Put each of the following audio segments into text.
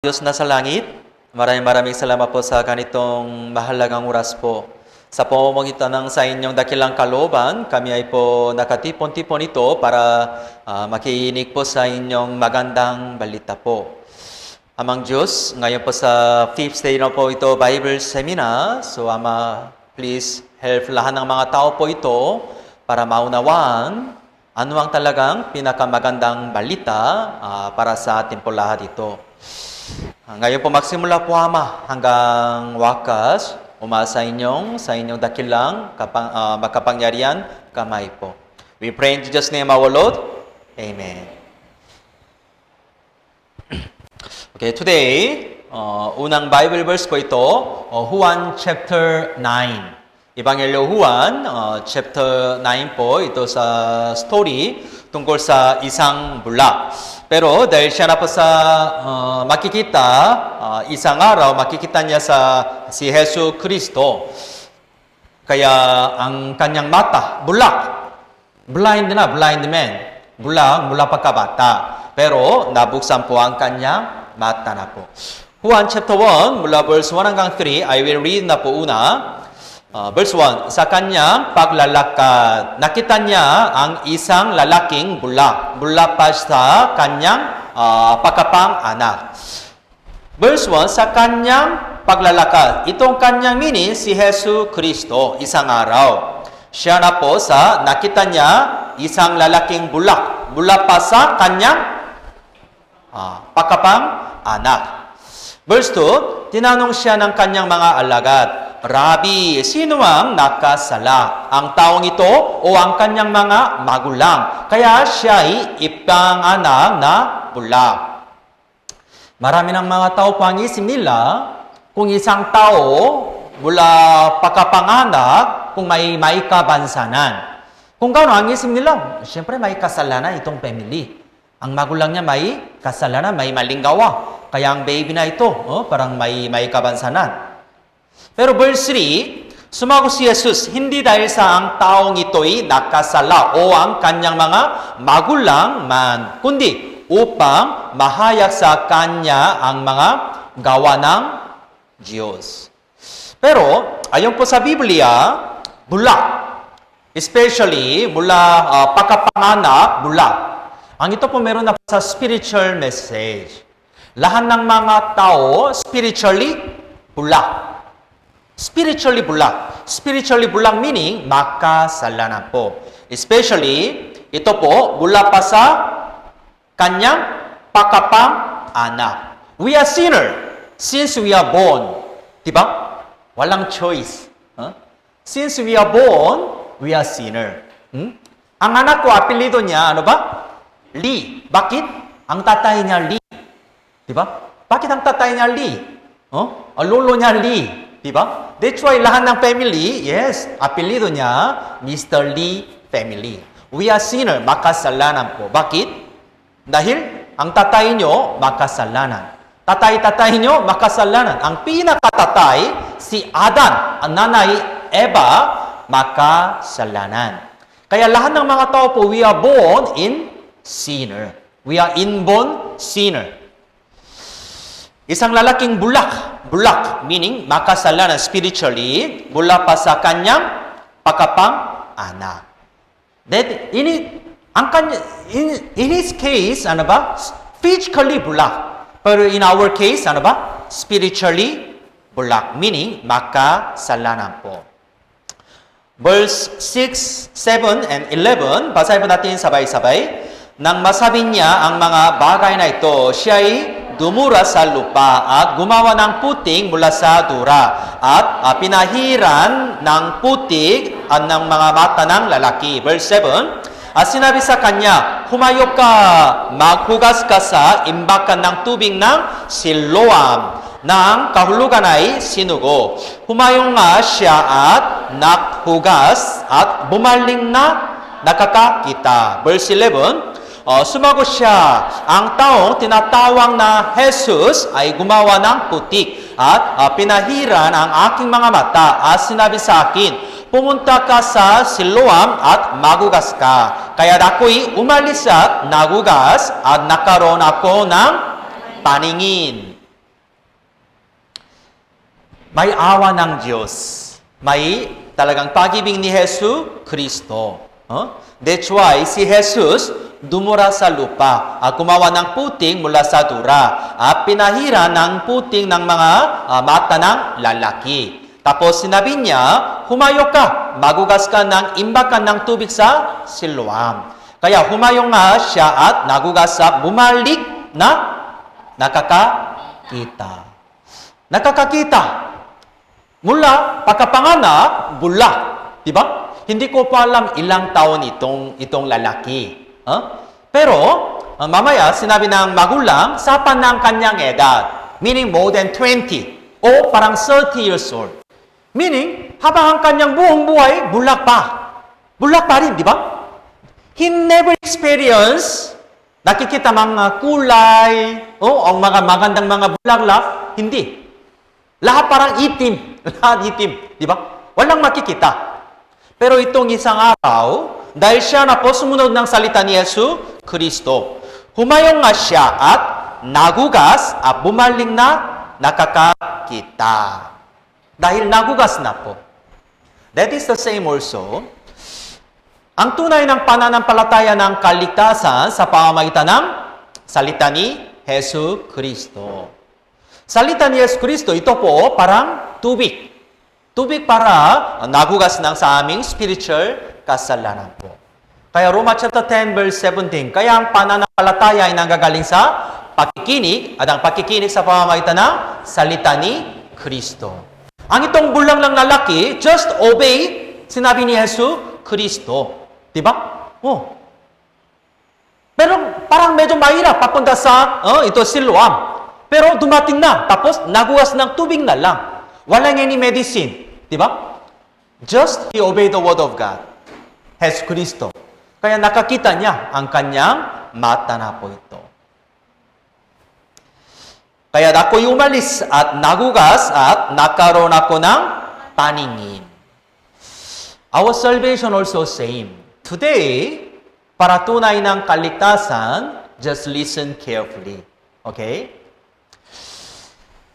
Diyos na sa langit, maraming salamat po sa ganitong mahalagang oras po. Sa pamamagitan ng sa inyong dakilang kalooban, kami ay po nakatipon-tipon ito para makinig po sa inyong magandang balita po. Amang Diyos, ngayon po sa 5th day na po ito, Bible Seminar. So Ama, please help lahat ng mga tao po ito para maunawaan ano ang talagang pinakamagandang balita para sa atin po lahat ito. Ngayon po magsimula po Ama hanggang wakas, umasa sa inyong dakilang makapangyarihan kamay po. We pray in Jesus' name our Lord. Amen. Okay, today, unang Bible verse po ito, Juan chapter 9. Ebanghelyo Juan, chapter 9 po, ito sa story tungkol sa isang bulak. Pero dahil siya na po sa makikita, isang araw, makikita niya si Hesus Kristo. Kaya ang kanyang mata, bulak. Blind man. Bulak mula pagkabata. Pero nabuksan po ang kanyang mata na po. Juan chapter 1, mula verse 1 hanggang 3, I will read na po una. Verse 1, sa kanyang paglalakad, nakita niya ang isang lalaking bulak. Bulak pa sa kanyang pagkapang-anak. Verse 1, sa kanyang paglalakad. Itong kanyang meaning, si Hesus Kristo, isang araw. Siya na po sa nakita niya isang lalaking bulak. Bulak pa sa kanyang pagkapang-anak. Verse 2, tinanong siya ng kanyang mga alagad, Rabi, sino ang nakasala? Ang taong ito o ang kanyang mga magulang? Kaya siya ay ipanganak na bulak. Marami ng mga tao po ang isip nila, kung isang tao mula pagkapanganak, kung may kabansanan. Kung gano'n ang isip nila, siyempre may kasalanan itong family. Ang magulang niya may kasalanan, may maling gawa. Kaya ang baby na ito, parang may kabansanan. Pero verse 3, sumagot si Jesus, hindi dahil sa ang taong ito'y nakasala o ang kanyang mga magulang man, kundi upang mahayag sa kanya ang mga gawa ng Diyos. Pero, ayon po sa Biblia, bulak. Especially, mula pagkapanganak, bulak. Ang ito po meron na sa spiritual message. Lahat ng mga tao, spiritually, bulak. Spiritually bulak. Spiritually bulak meaning makasalanan po. Especially, ito po, bulak pa sa kanyang pagkapang-anak. We are sinner since we are born. Diba? Walang choice. Since we are born, we are sinner. Ang anak ko, apelido niya, ano ba? Lee. Bakit? Ang tatay niya Lee. Diba? Bakit ang tatay niya Lee? Ang lolo niya Lee. Diba? That's why lahat ng family, yes, apelido niya, Mr. Lee family. We are sinner, makasalanan po. Bakit? Dahil ang tatay nyo, makasalanan. Tatay nyo, makasalanan. Ang pinakatatay, si Adan, ang nanay, Eva, makasalanan. Kaya lahat ng mga tao po, we are born in sinner. We are inborn sinner. Isang lalaking bulak, meaning makasalanan spiritually, mula pa sa kanyang pagkapang-anak. That in his case, ano ba? Physically bulak. Pero in our case, ano ba? Spiritually bulak, meaning makasalanan po. Verse 6, 7, and 11, basahin po natin sabay-sabay. Nang masabi niya ang mga bagay na ito, siya ay dumura sa lupa at gumawa ng puting mula sa dura at pinahiran ng putik ng mga mata ng lalaki. Verse 7, at sinabi sa kanya, humayok ka, maghugas ka sa imbakan ng tubig ng Siloam, ng kahulugan ay sinugo. Humayong nga siya at naghugas at bumaling na nakakakita. Verse 11, sumagot siya, ang taong tinatawang na Jesus ay gumawa ng putik at pinahiran ang aking mga mata at sinabi sa akin, pumunta ka sa Siloam at magugas ka. Kaya ako'y umalis at nagugas at nakaroon ako ng paningin. may awa ng Diyos. May talagang pag-ibig ni Jesus Kristo. That's why si Jesus dumura sa lupa, gumawa ng puting mula sa dura, pinahira ng puting ng mga mata ng lalaki. Tapos sinabi niya, humayo ka, magugas ka ng imbakan ng tubig sa Siloam. Kaya humayo nga siya at nagugas sa bumalik na nakakakita. Nakakakita. Mula pagkapanganak, bulak. Diba? Hindi ko pa alam ilang taon itong lalaki. Pero, mamaya sinabi ng magulang, sapan ng kanyang edad. Meaning more than 20. O parang 30 years old. Meaning, habang ang kanyang buong buhay, bulak pa. Bulak pa rin, di ba? He never experienced, nakikita mga kulay, ang mga magandang mga bulaklak, hindi. Lahat parang itim. Lahat itim, di ba? Walang makikita. Pero itong isang araw, dahil siya na po sumunod ng salita ni Yesu Kristo, humayong nga siya at nagugas at bumaling na nakakakita. Dahil nagugas na po. That is the same also. Ang tunay ng pananampalataya ng kaligtasan sa pamamagitan ng salita ni Yesu Kristo. Salita ni Yesu Kristo, ito po parang tubig. Tubig para nagugas ng sa aming spiritual kasalanan po. Kaya Roma chapter 10 verse 17, kaya ang pananampalataya ay nanggagaling sa pakikinig at ang pakikinig sa pamamagitan ng salita ni Kristo. Ang itong bulang ng lalaki, just obey, sinabi ni Yesu Kristo. Diba? Pero parang medyo mahirap papunta sa ito Siloam. Pero dumating na, tapos naguwas ng tubig na lang. Walang any medicine. Diba? Just he obeyed the word of God. Jesus Kristo. Kaya nakakita niya ang kanyang mata na po ito. Kaya ako'y umalis at nagugas at nagkaroon ako ng paningin. Our salvation also same. Today, para tunay ng kaligtasan, just listen carefully. Okay?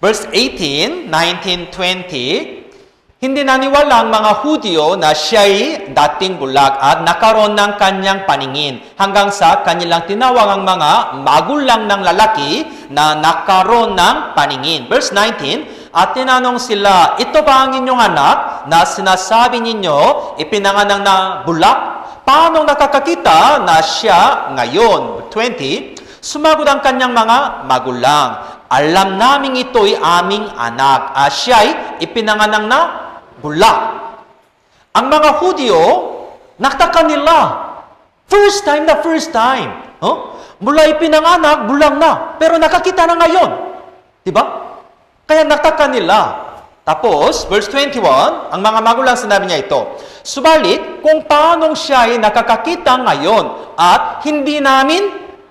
Verse 18, 19, 20, hindi naniwala ang mga Hudyo na siya'y dating bulag at nakaroon ng kanyang paningin hanggang sa kanilang tinawag ang mga magulang ng lalaki na nakaroon ng paningin. Verse 19, at tinanong sila, ito ba ang inyong anak na sinasabi ninyo ipinanganak na bulag? Paano nakakakita na siya ngayon? 20, sumagot ang kanyang mga magulang. Alam namin ito'y aming anak. Siya'y ipinanganak na bulag. Ang mga Hudyo, nakataka nila. First time. Mula ipinanganak, bulag na. Pero nakakita na ngayon. Diba? Kaya nakataka nila. Tapos, verse 21, ang mga magulang sinabi niya ito, subalit, kung paanong siya ay nakakakita ngayon at hindi namin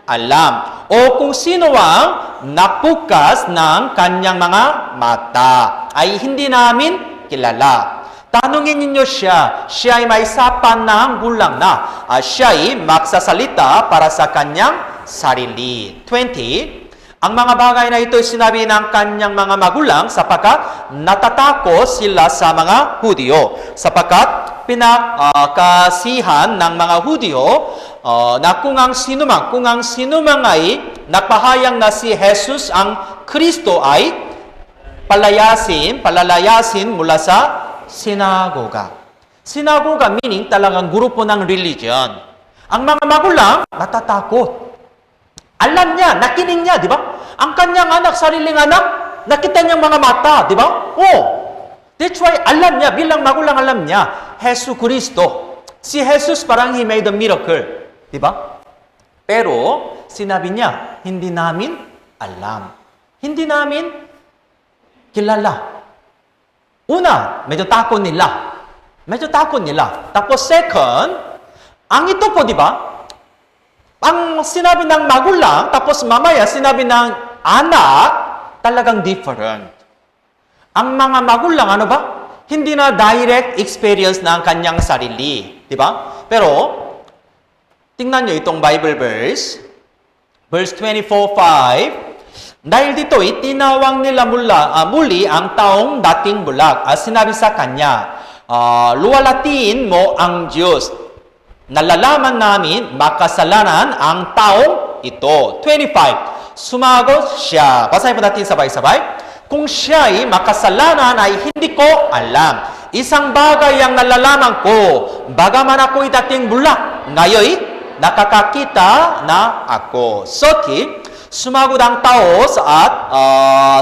alam, o kung sino ang napukas ng kanyang mga mata, ay hindi namin kilala. Tanungin ninyo siya, siya ay may sapan ng gulang na, siya ay magsasalita para sa kanyang sarili. 20, ang mga bagay na ito ay sinabi ng kanyang mga magulang sapagkat natatakot sila sa mga Hudyo. Sapagkat pinakasihan ng mga Hudyo na kung ang sinumang ay napahayang na si Jesus ang Kristo ay palalayasin mula sa sinagoga. Sinagoga meaning talagang grupo ng religion. Ang mga magulang natatakot. Alam niya, nakinig niya, di ba? Ang kanyang anak, sariling anak, nakita niyang mga mata, di ba? That's why alam niya, bilang magulang alam niya, Jesus Kristo. Si Jesus parang he made a miracle, di ba? Pero, sinabi niya, hindi namin alam. Hindi namin kilala. Una, medyo takot nila. Tapos second, ang ito po, di ba? Ang sinabi ng magulang, tapos mamaya sinabi ng anak, talagang different. Ang mga magulang, ano ba? Hindi na direct experience ng kanyang sarili. Di ba? Pero, tingnan nyo itong Bible verse. Verse 24:5. Dahil dito, itinawag nila muli ang taong dating bulag. Sinabi sa kanya, luwalatiin mo ang Diyos. Nalalaman namin makasalanan ang taong ito. 25. Sumagot siya. Basahin po natin sabay-sabay. Kung siya'y makasalanan ay hindi ko alam. Isang bagay ang nalalaman ko, bagaman ako'y dating bulag, ngayon nakakakita na ako. Soti, sumagot ang tao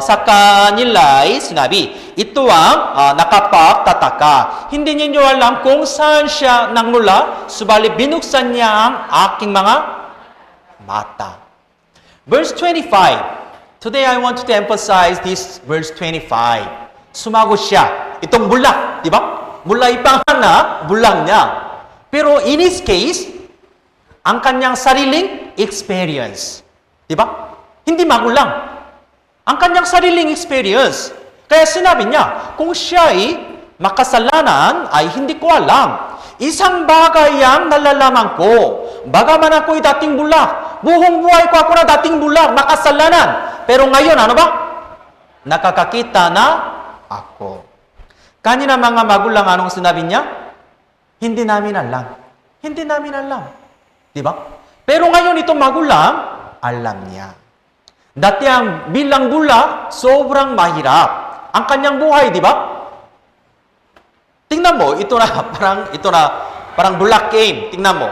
sa kanila'y sinabi, ito ang nakapagtataka. Hindi ninyo alam kung saan siya nagmula, subalit binuksan niya ang aking mga mata. Verse 25. Today I want to emphasize this verse 25. Sumagot siya. Itong bulag, di ba? Mula ipangana, bulag niya. Pero in his case, ang kanyang sariling experience. Di ba? Hindi magulang. Ang kanyang sariling experience. Kaya sinabi niya, kung siya'y makasalanan ay hindi ko alam. Isang bagay ang nalalaman ko. Bagaman ako'y dating bulag. Buong buhay ko ako na dating bulag, makasalanan. Pero ngayon, ano ba? Nakakakita na ako. Kanina mga magulang, anong sinabi niya? Hindi namin alam. Hindi namin alam. Di ba? Pero ngayon itong magulang, alam niya. Dati ang bilang bulag, sobrang mahirap. Ang kanyang buhay, di ba? Tingnan mo, ito na parang bulag game. Tingnan mo.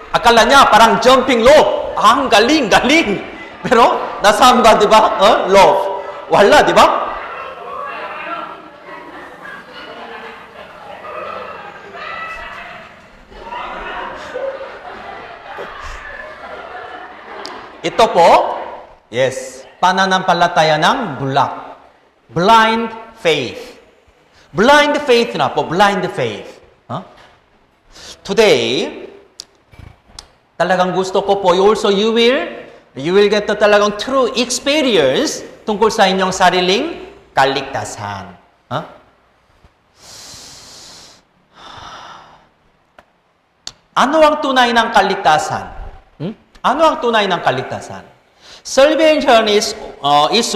Akala niya parang jumping rope. Ang galing. Pero nasaan ba, di ba? Rope. Wala, di ba? Ito po, yes, pananampalataya ng bulag. Blind faith. Blind faith na po, blind faith. Today, talagang gusto ko po, you will get to talagang true experience tungkol sa inyong sariling kaligtasan. Ano ang tunay ng kaligtasan? Ano ang tunay ng kaligtasan? Salvation is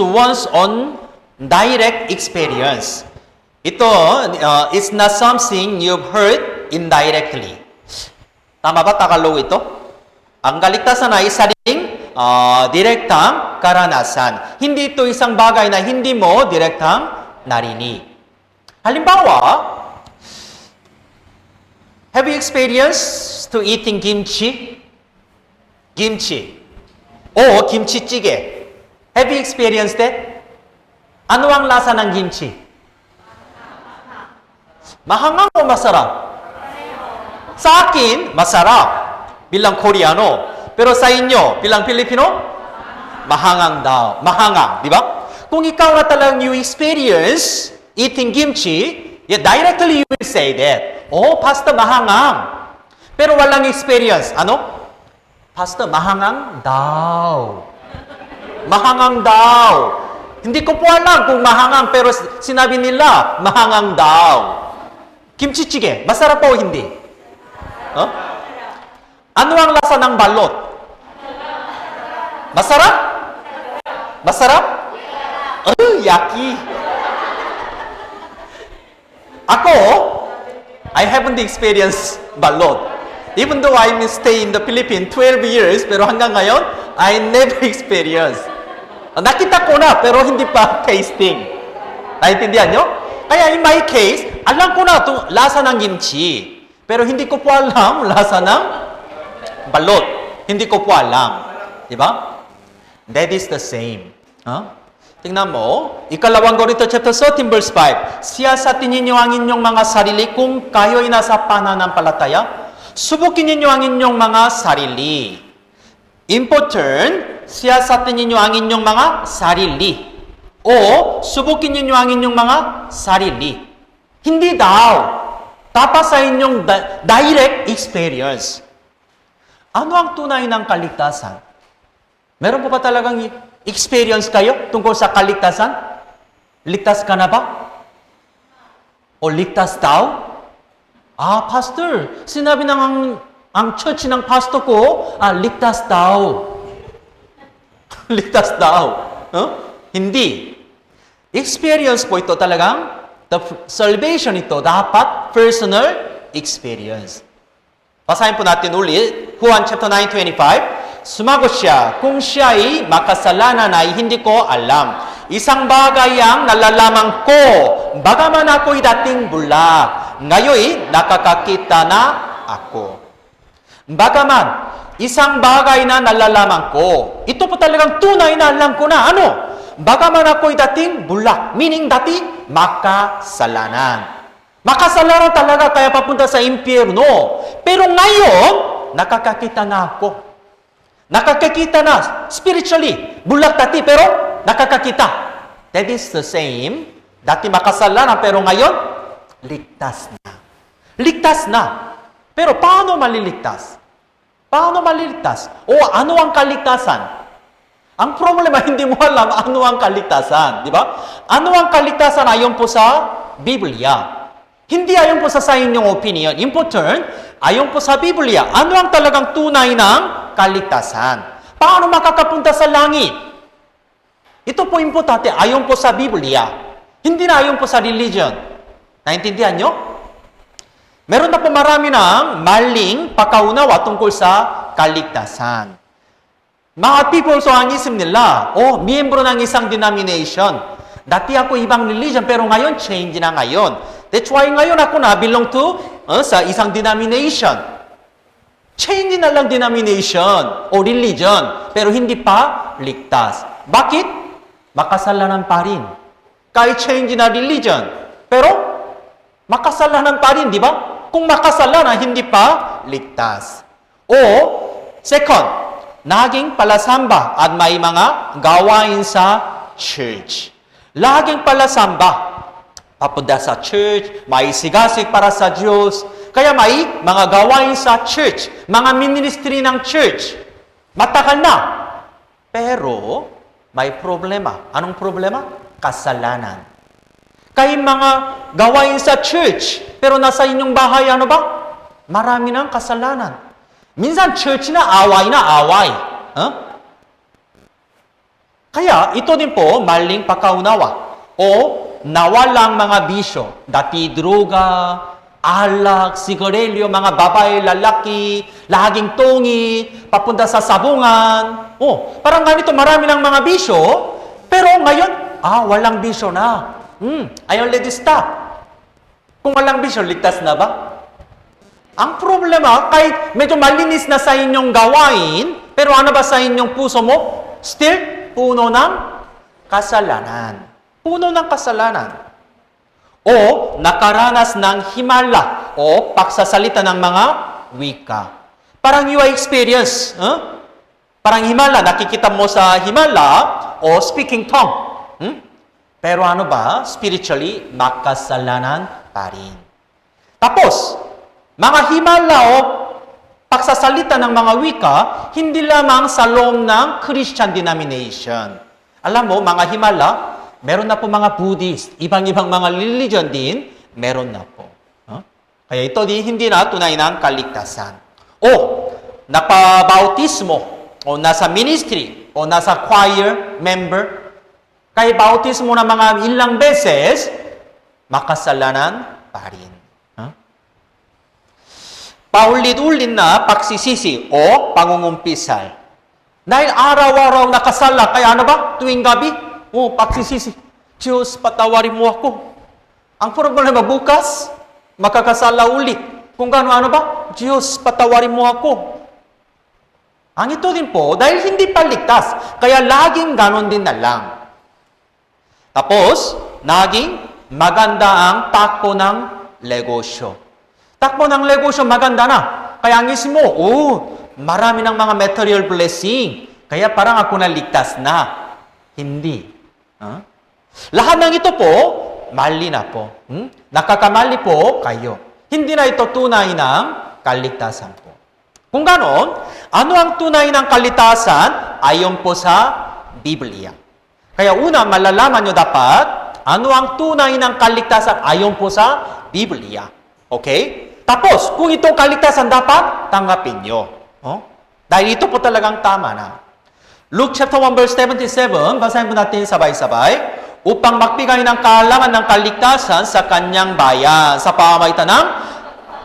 one's own direct experience. Ito is not something you've heard indirectly. Tama ba, Tagalog ito? Ang kaligtasan ay sariling direktang karanasan. Hindi ito isang bagay na hindi mo direktang narinig. Halimbawa, have you experienced to eating kimchi? Kimchi. O kimchi-jjigae. Have you experienced that? Ano ang lasa ng kimchi? Mahangang o masarap? Sa akin, masarap. Bilang Koreano. Pero sa inyo, bilang Pilipino? Mahangang daw. Mahangang, di ba? Kung ikaw na talagang you experience eating kimchi, directly you will say that. Oh, pasta mahangang. Pero walang experience. Ano? Pasta mahangang daw. Mahangang daw. Hindi ko po alam kung mahangang, pero sinabi nila, mahangang daw. Kimchi-jjigae, masarap po o hindi? Ano ang lasa ng balot? Masarap? Masarap? Yaki. Ako, I haven't experienced balot. Even though I stay in the Philippines 12 years, pero hanggang ngayon, I never experienced. Nakita ko na, pero hindi pa tasting. Naintindihan nyo? Kaya in my case, alam ko na itong lasa ng kimchi. Pero hindi ko po alam lasa ng balot. Hindi ko po alam. Diba? That is the same. Tingnan mo, ikalawang Korinto chapter 13 verse 5. Siyasatin ninyo ang inyong mga sarili kung kayo'y nasa pananampalataya. Subukin ninyo ang inyong mga sarili. Important, siyasatin ninyo ang inyong mga sarili. O, subukin ninyo ang inyong mga sarili. Hindi daw. Dapat sa inyong direct experience. Ano ang tunay ng kaligtasan? Meron po ba talagang experience kayo tungkol sa kaligtasan? Ligtas ka na ba? O ligtas daw? Pastor, sinabi ng ang church ng pastor ko, ligtas daw. Ligtas daw. Hindi. Experience po ito talagang, the salvation ito dapat personal experience. Basahin po natin ulit, Juan chapter 9:25. Sumagot siya, kung siya ay makasalanan ay hindi ko alam. Isang bagay ang nalalaman ko, bagaman ako'y dating bulag, ngayon nakakakita na ako. Bagaman, isang bagay na nalalaman ko. Ito po talagang tunay na alam ko na. Ano? Bagaman ako'y dating bulag, meaning dati makasalanan. Makasalanan talaga kaya papunta sa impyerno. Pero ngayon, nakakakita na ako. Nakakakita na spiritually. Bulag dati pero nakakakita. That is the same. Dati makasalanan pero ngayon, ligtas na. Ligtas na. Pero paano maliligtas? Paano maliligtas? O ano ang kaligtasan? Ang problema, hindi mo alam ano ang kaligtasan. Di ba? Ano ang kaligtasan ayon po sa Biblia? Hindi ayon po sa inyong opinion. Important, ayon po sa Biblia. Ano ang talagang tunay ng kaligtasan? Paano makakapunta sa langit? Ito po importante ayon po sa Biblia. Hindi na ayon po sa religion. Naintindihan nyo? Meron na po marami ng maling pagkaunawa tungkol sa kaligtasan. Mga people, so ang isip nila, miyembro ng isang denomination. Dati ako ibang religion, pero ngayon, change na ngayon. That's why ngayon ako na belong to sa isang denomination. Change na lang denomination o religion, pero hindi pa ligtas. Bakit? Makasalanan pa rin. Kahit change na religion, pero makasalanan pa rin, di ba? Kung makasalanan, hindi pa ligtas. O, second, naging palasamba at may mga gawain sa church. Laging palasamba. Papunta sa church, may sigasig para sa Diyos. Kaya may mga gawain sa church, mga ministry ng church. Matagal na. Pero, may problema. Anong problema? Kasalanan. Kaya mga gawain sa church, pero nasa inyong bahay, ano ba? Marami ng kasalanan. Minsan, church na away. Kaya, ito din po, maling pagkaunawa. O, nawalang mga bisyo. Dati droga, alak, sigarilyo, mga babae, lalaki, laging tungi, papunta sa sabungan. Parang ganito, marami ng mga bisyo, pero ngayon, walang bisyo na. I already stop. Kung walang bisyo, ligtas na ba? Ang problema, kahit medyo malinis na sa inyong gawain, pero ano ba sa inyong puso mo? Still, puno ng kasalanan. Puno ng kasalanan. O nakaranas ng himala o pagsasalita ng mga wika. Parang you experience. Parang himala, nakikita mo sa himala o speaking tongue. Pero ano ba? Spiritually, makasalanan pa rin. Tapos, mga himala o pagsasalita ng mga wika, hindi lamang sa loob ng Christian denomination. Alam mo, mga himala, meron na po mga Buddhist, ibang-ibang mga religion din, meron na po. Kaya ito hindi na tunay ng kaligtasan. O, napabautismo, o nasa ministry, o nasa choir member, kaya bautismo na mga ilang beses, makasalanan pa rin. Paulit-ulit na pagsisisi o pangungumpisal. Dahil araw-araw nakasala, kaya ano ba? Tuwing gabi, pagsisisi. Diyos, patawarin mo ako. Ang problema bukas, makakasala ulit. Kung ano ba? Diyos, patawarin mo ako. Ang ito din po, dahil hindi pa ligtas, kaya laging ganon din na lang. Tapos, naging maganda ang takbo ng negosyo. Takbo ng negosyo, maganda na. Kaya ang isip mo, marami ng mga material blessing. Kaya parang ako naligtas na. Hindi. Lahat ng ito po, mali na po. Nakakamali po kayo. Hindi na ito tunay ng kaligtasan po. Kung ganon, ano ang tunay ng kaligtasan ayon po sa Biblia? Kaya una, malalaman nyo dapat ano ang tunay ng kaligtasan ayon po sa Biblia. Okay? Tapos, kung itong kaligtasan dapat, tanggapin nyo. Dahil ito po talagang tama na. Luke chapter 1 verse 77, basahin po natin sabay-sabay. Upang magbigay ng kaalaman ng kaligtasan sa kanyang bayan sa pamamagitan ng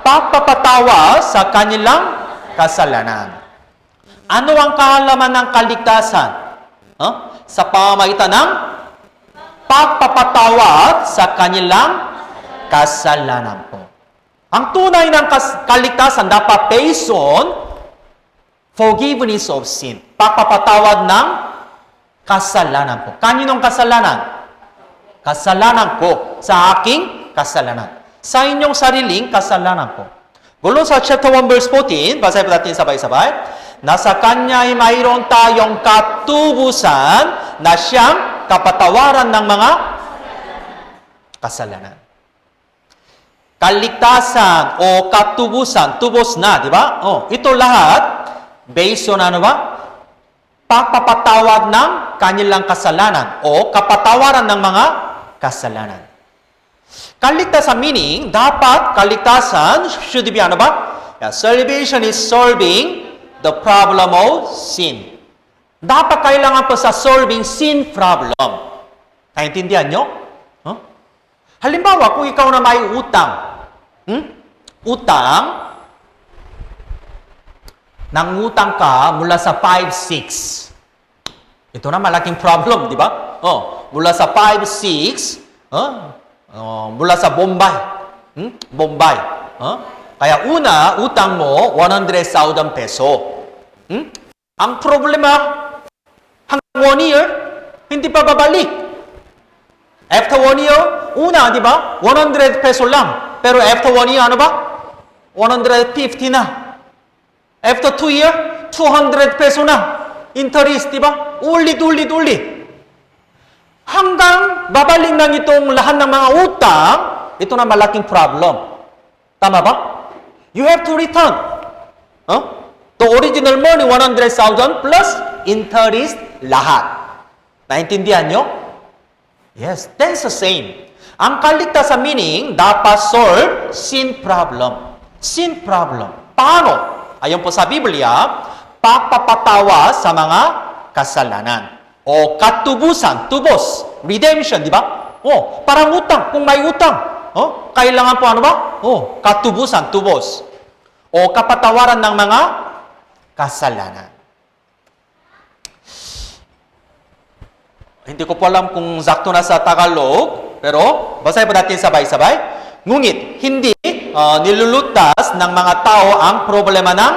pagpapatawa sa kanilang kasalanan. Ano ang kaalaman ng kaligtasan? Sa pamamagitan ng pagpapatawad sa kanilang kasalanan po. Ang tunay ng kaligtasan dapat based on forgiveness of sin. Pagpapatawad ng kasalanan po. Kaninong kasalanan? Kasalanan ko sa aking kasalanan. Sa inyong sariling kasalanan po. Gulong sa chapter 1 verse 14, basahin po natin sabay-sabay. Nasa Kanya ay mayroon tayong katubusan na siyang kapatawaran ng mga kasalanan. Kaligtasan o katubusan, tubos na, di ba? Ito lahat based on ano ba? Pagpapatawad ng kanilang kasalanan o kapatawaran ng mga kasalanan. Kaligtasan meaning, dapat kaligtasan should be ano ba? Salvation is solving the problem of sin. Dapat kailangan po sa solving sin problem. Naintindihan nyo? Halimbawa, kung ikaw na may utang, nangutang ka mula sa 5-6. Ito na malaking problem, di ba? Mula sa 5-6, mula sa Bombay. Bombay. Kaya una, utang mo, 100,000 peso. Ang problema, hanggang 1 year, hindi pa babalik. After 1 year, una, di ba? 100 peso lang. Pero after 1 year, ano ba? 150 na. After 2 year, 200 peso na. Interest, di ba? Ulit. Hanggang babalik ng itong lahat ng mga utang, ito na malaking problem. Tama ba? You have to return. The original money, 100,000 plus interest lahat. Naintindihan nyo? Yes, that's the same. Ang kaligtasan meaning, dapat solve sin problem. Sin problem. Paano? Ayon po sa Biblia, pagpapatawa sa mga kasalanan. O katubusan, tubos, redemption, di ba? Parang utang, kung may utang. Kailangan po ano ba? Katubusan, tubos. O kapatawaran ng mga kasalanan. Hindi ko po alam kung sakto na sa Tagalog, pero basahin po natin sabay-sabay. Ngunit, hindi nilulutas ng mga tao ang problema ng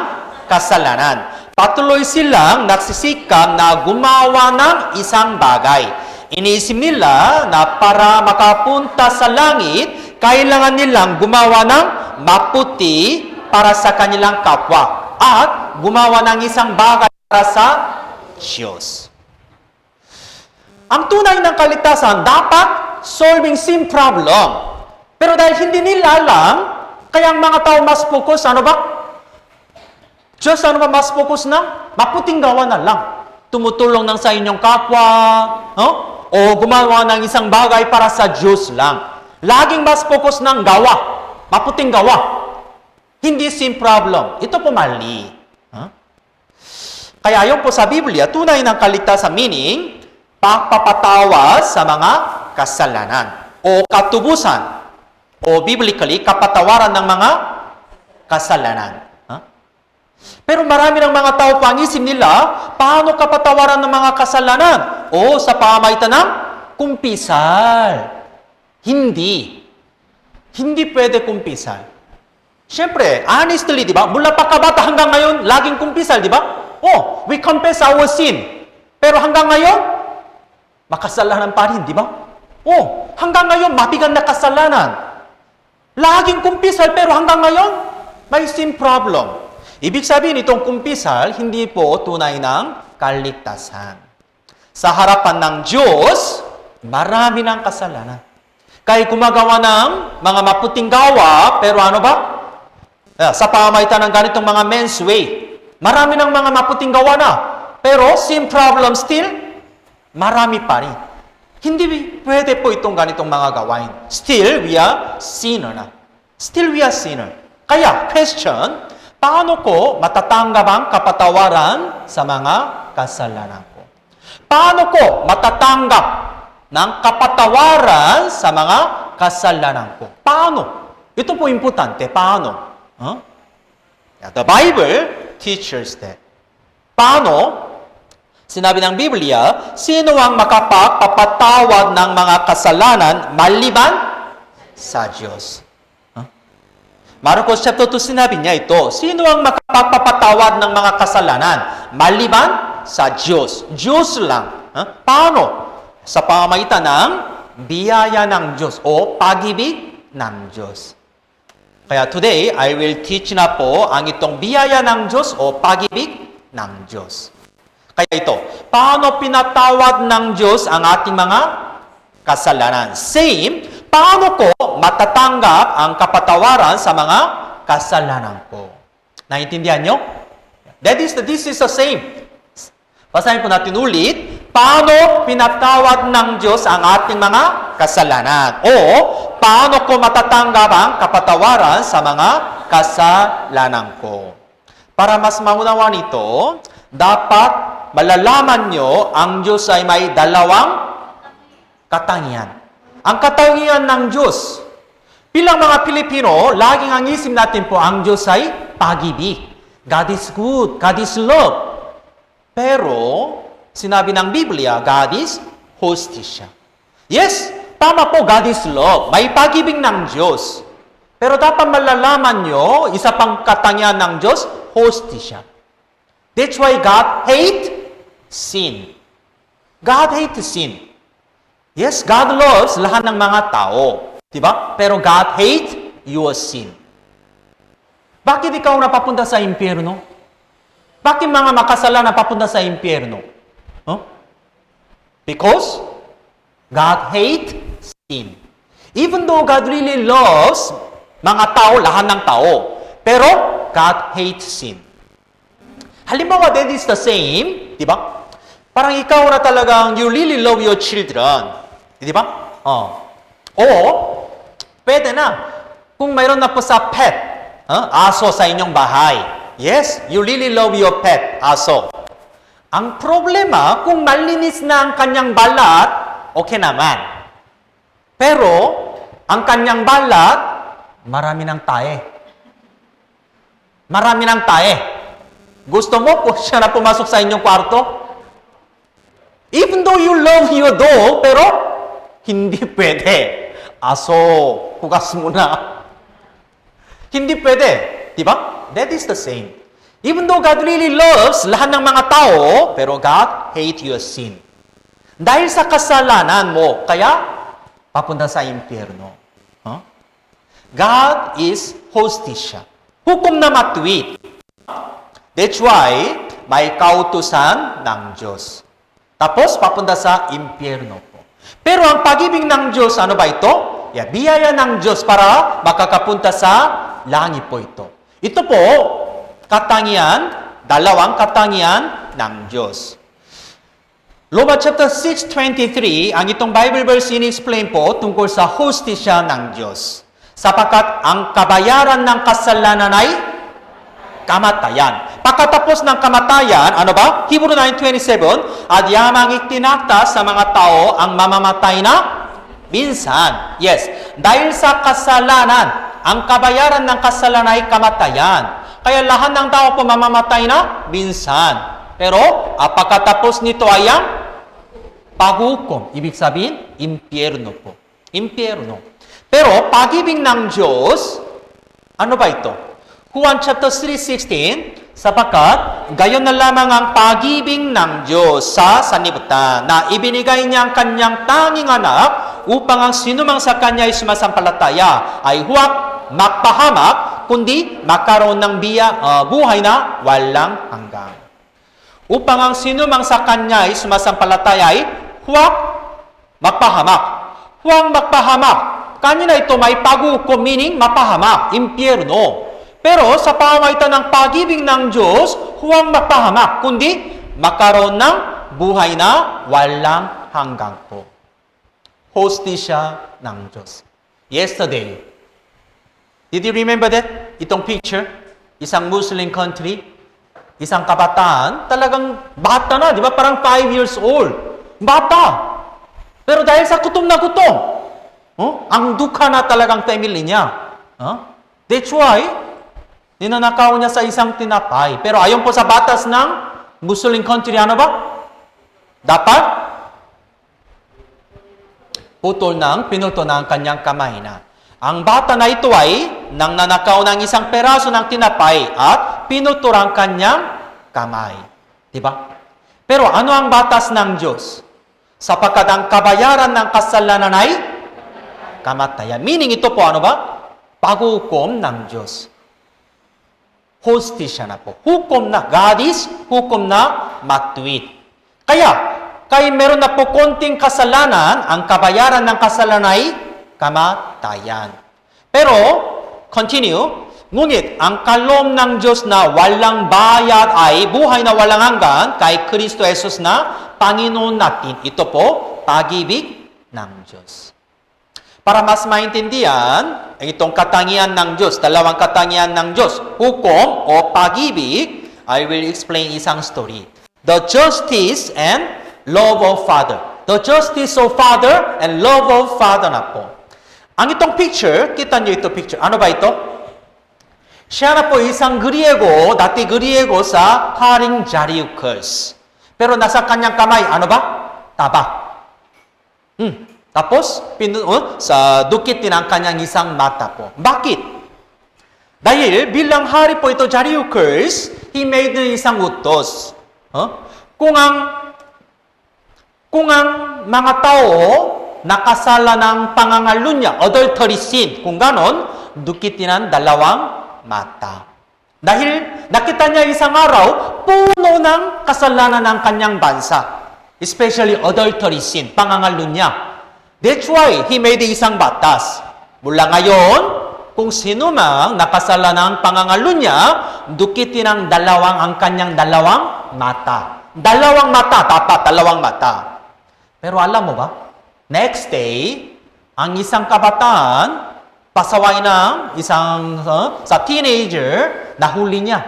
kasalanan. Patuloy silang nagsisikap na gumawa ng isang bagay. Iniisip nila na para makapunta sa langit, kailangan nilang gumawa ng maputi para sa kanilang kapwa at gumawa ng isang bagay para sa Diyos. Ang tunay ng kaligtasan dapat solving sin problem. Pero dahil hindi nila alam, kaya ang mga tao mas focus, ano ba? Diyos, ano ba mas focus na? Maputing gawa na lang. Tumutulong ng sa inyong kapwa, o gumawa ng isang bagay para sa Diyos lang. Laging mas focus ng gawa. Maputing gawa. Hindi sin problem. Ito po mali. Kaya ayon po sa Biblia, tunay ng kaligtasan meaning, pagpapatawa sa mga kasalanan o katubusan o biblically, kapatawaran ng mga kasalanan. Pero marami ng mga tao pa ang isip nila, paano kapatawaran ng mga kasalanan? O sa pamamagitan ng kumpisal. Hindi. Hindi pwede kumpisal. Siyempre, honestly, di ba? Mula pagkabata hanggang ngayon, laging kumpisal, di ba? We confess our sin. Pero hanggang ngayon, makasalanan pa rin, di ba? Hanggang ngayon, mabigat na kasalanan. Laging kumpisal, pero hanggang ngayon, may sin problem. Ibig sabihin, itong kumpisal, hindi po tunay ng kaligtasan. Sa harapan ng Diyos, marami ng kasalanan. Kaya gumagawa ng mga maputing gawa, pero ano ba? Sa pamamagitan ng ganitong mga men's way, marami ng mga maputing gawa na. Pero sin problem still, marami pa rin. Hindi pwede po itong ganitong mga gawain. Still, we are sinner na. Still, we are sinner. Kaya, question, paano ko matatanggap ang kapatawaran sa mga kasalanan ko? Paano ko matatanggap ng kapatawaran sa mga kasalanan ko? Paano? Ito po importante. Paano? Huh? The Bible teaches that. Paano? Sinabi ng Biblia, sino ang makapagpapatawad ng mga kasalanan maliban sa Diyos? Marcos chapter 2 sinabi niya ito, sino ang makapagpapatawad ng mga kasalanan maliban sa Diyos? Diyos lang. Paano? Sa pamamagitan ng biyaya ng Diyos o pag-ibig ng Diyos. Kaya today, I will teach na po ang itong biyaya ng Diyos o pag-ibig ng Diyos. Kaya ito, paano pinatawad ng Diyos ang ating mga kasalanan? Same, paano ko matatanggap ang kapatawaran sa mga kasalanan ko? Naintindihan nyo? This is the same. Basahin po natin ulit. Paano pinatawad ng Diyos ang ating mga kasalanan? O, paano ko matatanggap ang kapatawaran sa mga kasalanan ko? Para mas maunawan ito, dapat malalaman nyo ang Diyos ay may dalawang katangian. Ang katangian ng Diyos, bilang mga Pilipino, laging ang isip natin po, ang Diyos ay pag-ibig. God is good, God is love. Pero, sinabi ng Biblia, God is hostisya. Yes, tama po, God is love. May pag-ibig ng Diyos. Pero dapat malalaman nyo, isa pang katangian ng Diyos, hostisya. That's why God hates sin. God hates sin. Yes, God loves lahat ng mga tao. Diba? Pero God hates your sin. Bakit ikaw napapunta sa impyerno? Bakit mga makasalanan papunta sa impyerno? Huh? Because God hates sin. Even though God really loves mga tao, lahat ng tao, pero God hates sin. Halimbawa, that is the same, di ba? Parang ikaw na talagang you really love your children. Di ba? O, pwede na. Kung mayroon na po sa pet, aso sa inyong bahay. Yes, you really love your pet, aso. Ang problema, kung malinis na ang kanyang balat, okay naman. Pero, ang kanyang balat, marami ng tae. Marami ng tae. Gusto mo po siya na pumasok sa inyong kwarto? Even though you love your dog, pero hindi pwede. Aso, hugas mo na. Hindi pwede. Diba? That is the same. Even though God really loves lahat ng mga tao, pero God hates your sin. Dahil sa kasalanan mo, kaya papunta sa impyerno. God is hostisya. Hukom na matuwid. That's why may kautusan ng Diyos. Tapos papunta sa impyerno po. Pero ang pag-ibig ng Diyos, ano ba ito? Biyaya ng Diyos para makakapunta sa langit po ito. Ito po, katangian, dalawang katangian ng Diyos. Roma chapter 6:23, ang itong Bible verse in-explain po tungkol sa hostisya ng Diyos. Sapagkat ang kabayaran ng kasalanan ay kamatayan. Pagkatapos ng kamatayan, ano ba? Hebrew 9:27, at yamang itinakda sa mga tao ang mamamatay na minsan. Yes, dahil sa kasalanan, ang kabayaran ng kasalanan ay kamatayan. Kaya lahat ng tao po mamamatay na minsan. Pero, pagkatapos nito ay ang paghukom. Ibig sabihin, impyerno po. Impyerno. Pero, pag-ibig ng Diyos, ano ba ito? Juan chapter 3:16, sapagkat gayon na lamang ang pag-ibig ng Diyos sa sanlibutan na ibinigay niya ang kanyang tanging anak upang ang sinumang sa kanya ay sumasampalataya ay huwag magpahamak, kundi magkaroon ng buhay na walang hanggan. Upang ang sinumang sa kanya ay sumasampalataya ay huwag magpahamak. Huwag magpahamak. Kanina ito may paghukom, meaning mapahamak, impyerno. Pero sa pamamagitan ng pag-ibig ng Diyos, huwag magpahamak, kundi magkaroon ng buhay na walang hanggan po. Hostisya ng Diyos. Yesterday, Did you remember that? Itong picture, isang Muslim country, isang kabataan, talagang bata na, di ba? Parang 5 years old. Bata. Pero dahil sa gutom na gutom, ang dukha na talagang family niya. That's why, ninanakaw niya sa isang tinapay. Pero ayon po sa batas ng Muslim country, ano ba? Dapat pinutol na ang kanyang kamay na. Ang bata na ito ay nang nanakaw ng isang peraso ng tinapay at pinutol ang kanyang kamay. Diba? Pero ano ang batas ng Diyos? Sapagkat ang kabayaran ng kasalanan ay kamatayan. Meaning ito po ano ba? Paghukom ng Diyos. Hostisya na po. Hukom na. God is hukom na matuwid. Kaya meron na po konting kasalanan, ang kabayaran ng kasalanan ay kamatayan. Pero, continue, ngunit ang kaloob ng Diyos na walang bayad ay buhay na walang hanggan kay Kristo Jesus na Panginoon natin. Ito po, pag-ibig ng Diyos. Para mas maintindihan, itong katangian ng Diyos, dalawang katangian ng Diyos, hukom o pag-ibig, I will explain isang story. The justice and love of Father. The justice of Father and love of Father na po. Ang itong picture, kita nyo ito picture. Ano ba ito? Siya na po isang Griego, dati Griego sa Haring Jariucus. Pero nasa kanyang kamay, ano ba? Tabak. Tapos, sa dukit din ang kanyang isang mata po. Bakit? Dahil bilang hari po ito, Jariucus, he made isang utos. Kung ang mga tao nakasala ng pangangalunya, adultery sin, kung ganon, dukitin ang dalawang mata. Dahil nakita niya isang araw, puno ng kasalanan ng kanyang bansa. Especially adultery sin, pangangalunya. That's why he made isang batas. Mula ngayon, kung sino mang nakasala ng pangangalunya, dukitin ang kanyang dalawang mata. Dalawang mata, dapat dalawang mata. Pero alam mo ba, next day, ang isang kabataan, pasaway ng isang sa teenager, nahuli niya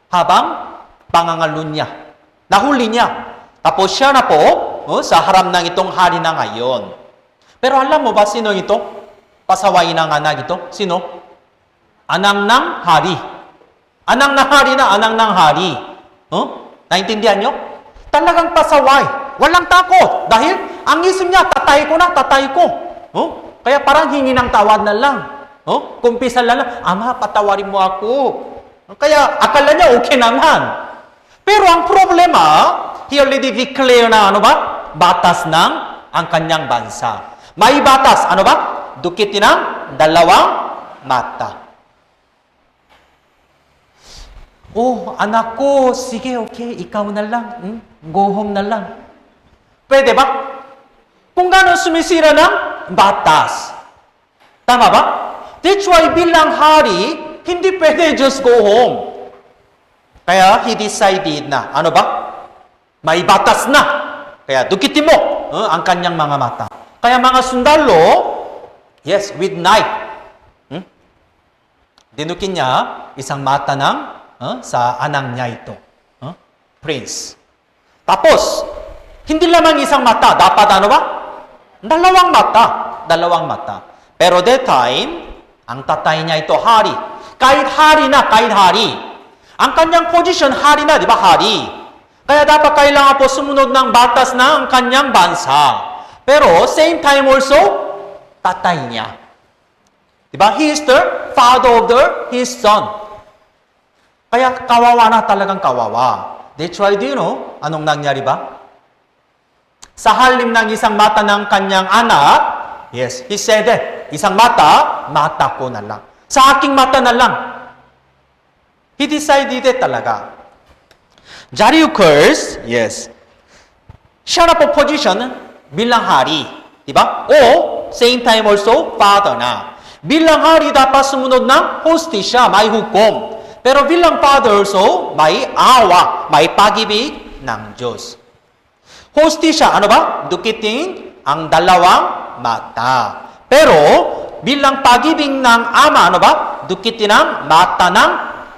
habang pangangalunya. Nahuli niya. Tapos siya na po sa harap ng itong hari na ngayon. Pero alam mo ba sino ito? Pasaway ng anak ito? Sino? Anak ng hari. Anak ng hari na anak ng hari. Naintindihan nyo? Talagang pasaway. Walang takot. Dahil ang isip niya, tatay ko na, tatay ko. Kaya parang hingi ng tawad na lang. Kumpisal na lang, Ama, patawarin mo ako. Kaya akala niya okay naman. Pero ang problema, he already declare na batas ng ang kanyang bansa. May batas, dukitin ang dalawang mata. Oh, anak ko, sige, okay, ikaw na lang. Go home na lang. Pwede ba? Kung gano'n sumisira ng batas. Tama ba? That's why bilang hari, hindi pwede just go home. Kaya he decided na, may batas na. Kaya dukitin mo ang kanyang mga mata. Kaya mga sundalo, yes, with knife. Dinukin niya isang mata ng sa anak niya ito. Prince. Tapos, hindi lamang isang mata. Dapat dalawang mata. Dalawang mata. Pero that time, ang tatay niya ito, hari. Kahit hari. Ang kanyang position, hari na, di ba? Hari. Kaya dapat kailangan po sumunod ng batas na ang kanyang bansa. Pero, same time also, tatay niya. Di ba? He is the father of his son. Kaya kawawa na talagang kawawa. That's why, do you know, anong nangyari ba? Sa halim ng isang mata ng kanyang anak, yes, he said isang mata ko na lang. Sa aking mata na lang. He decided talaga. Jariucus, yes, siya na po position bilang hari. Diba? O, same time also, father na. Bilang hari, dapat sumunod ng hostisya, may hukom. Pero bilang father also, may awa, may pag-ibig ng Diyos. Hostisya, dukitin ang dalawang mata. Pero, bilang pag-ibig ng ama, ano ba? Dukitin ng mata ng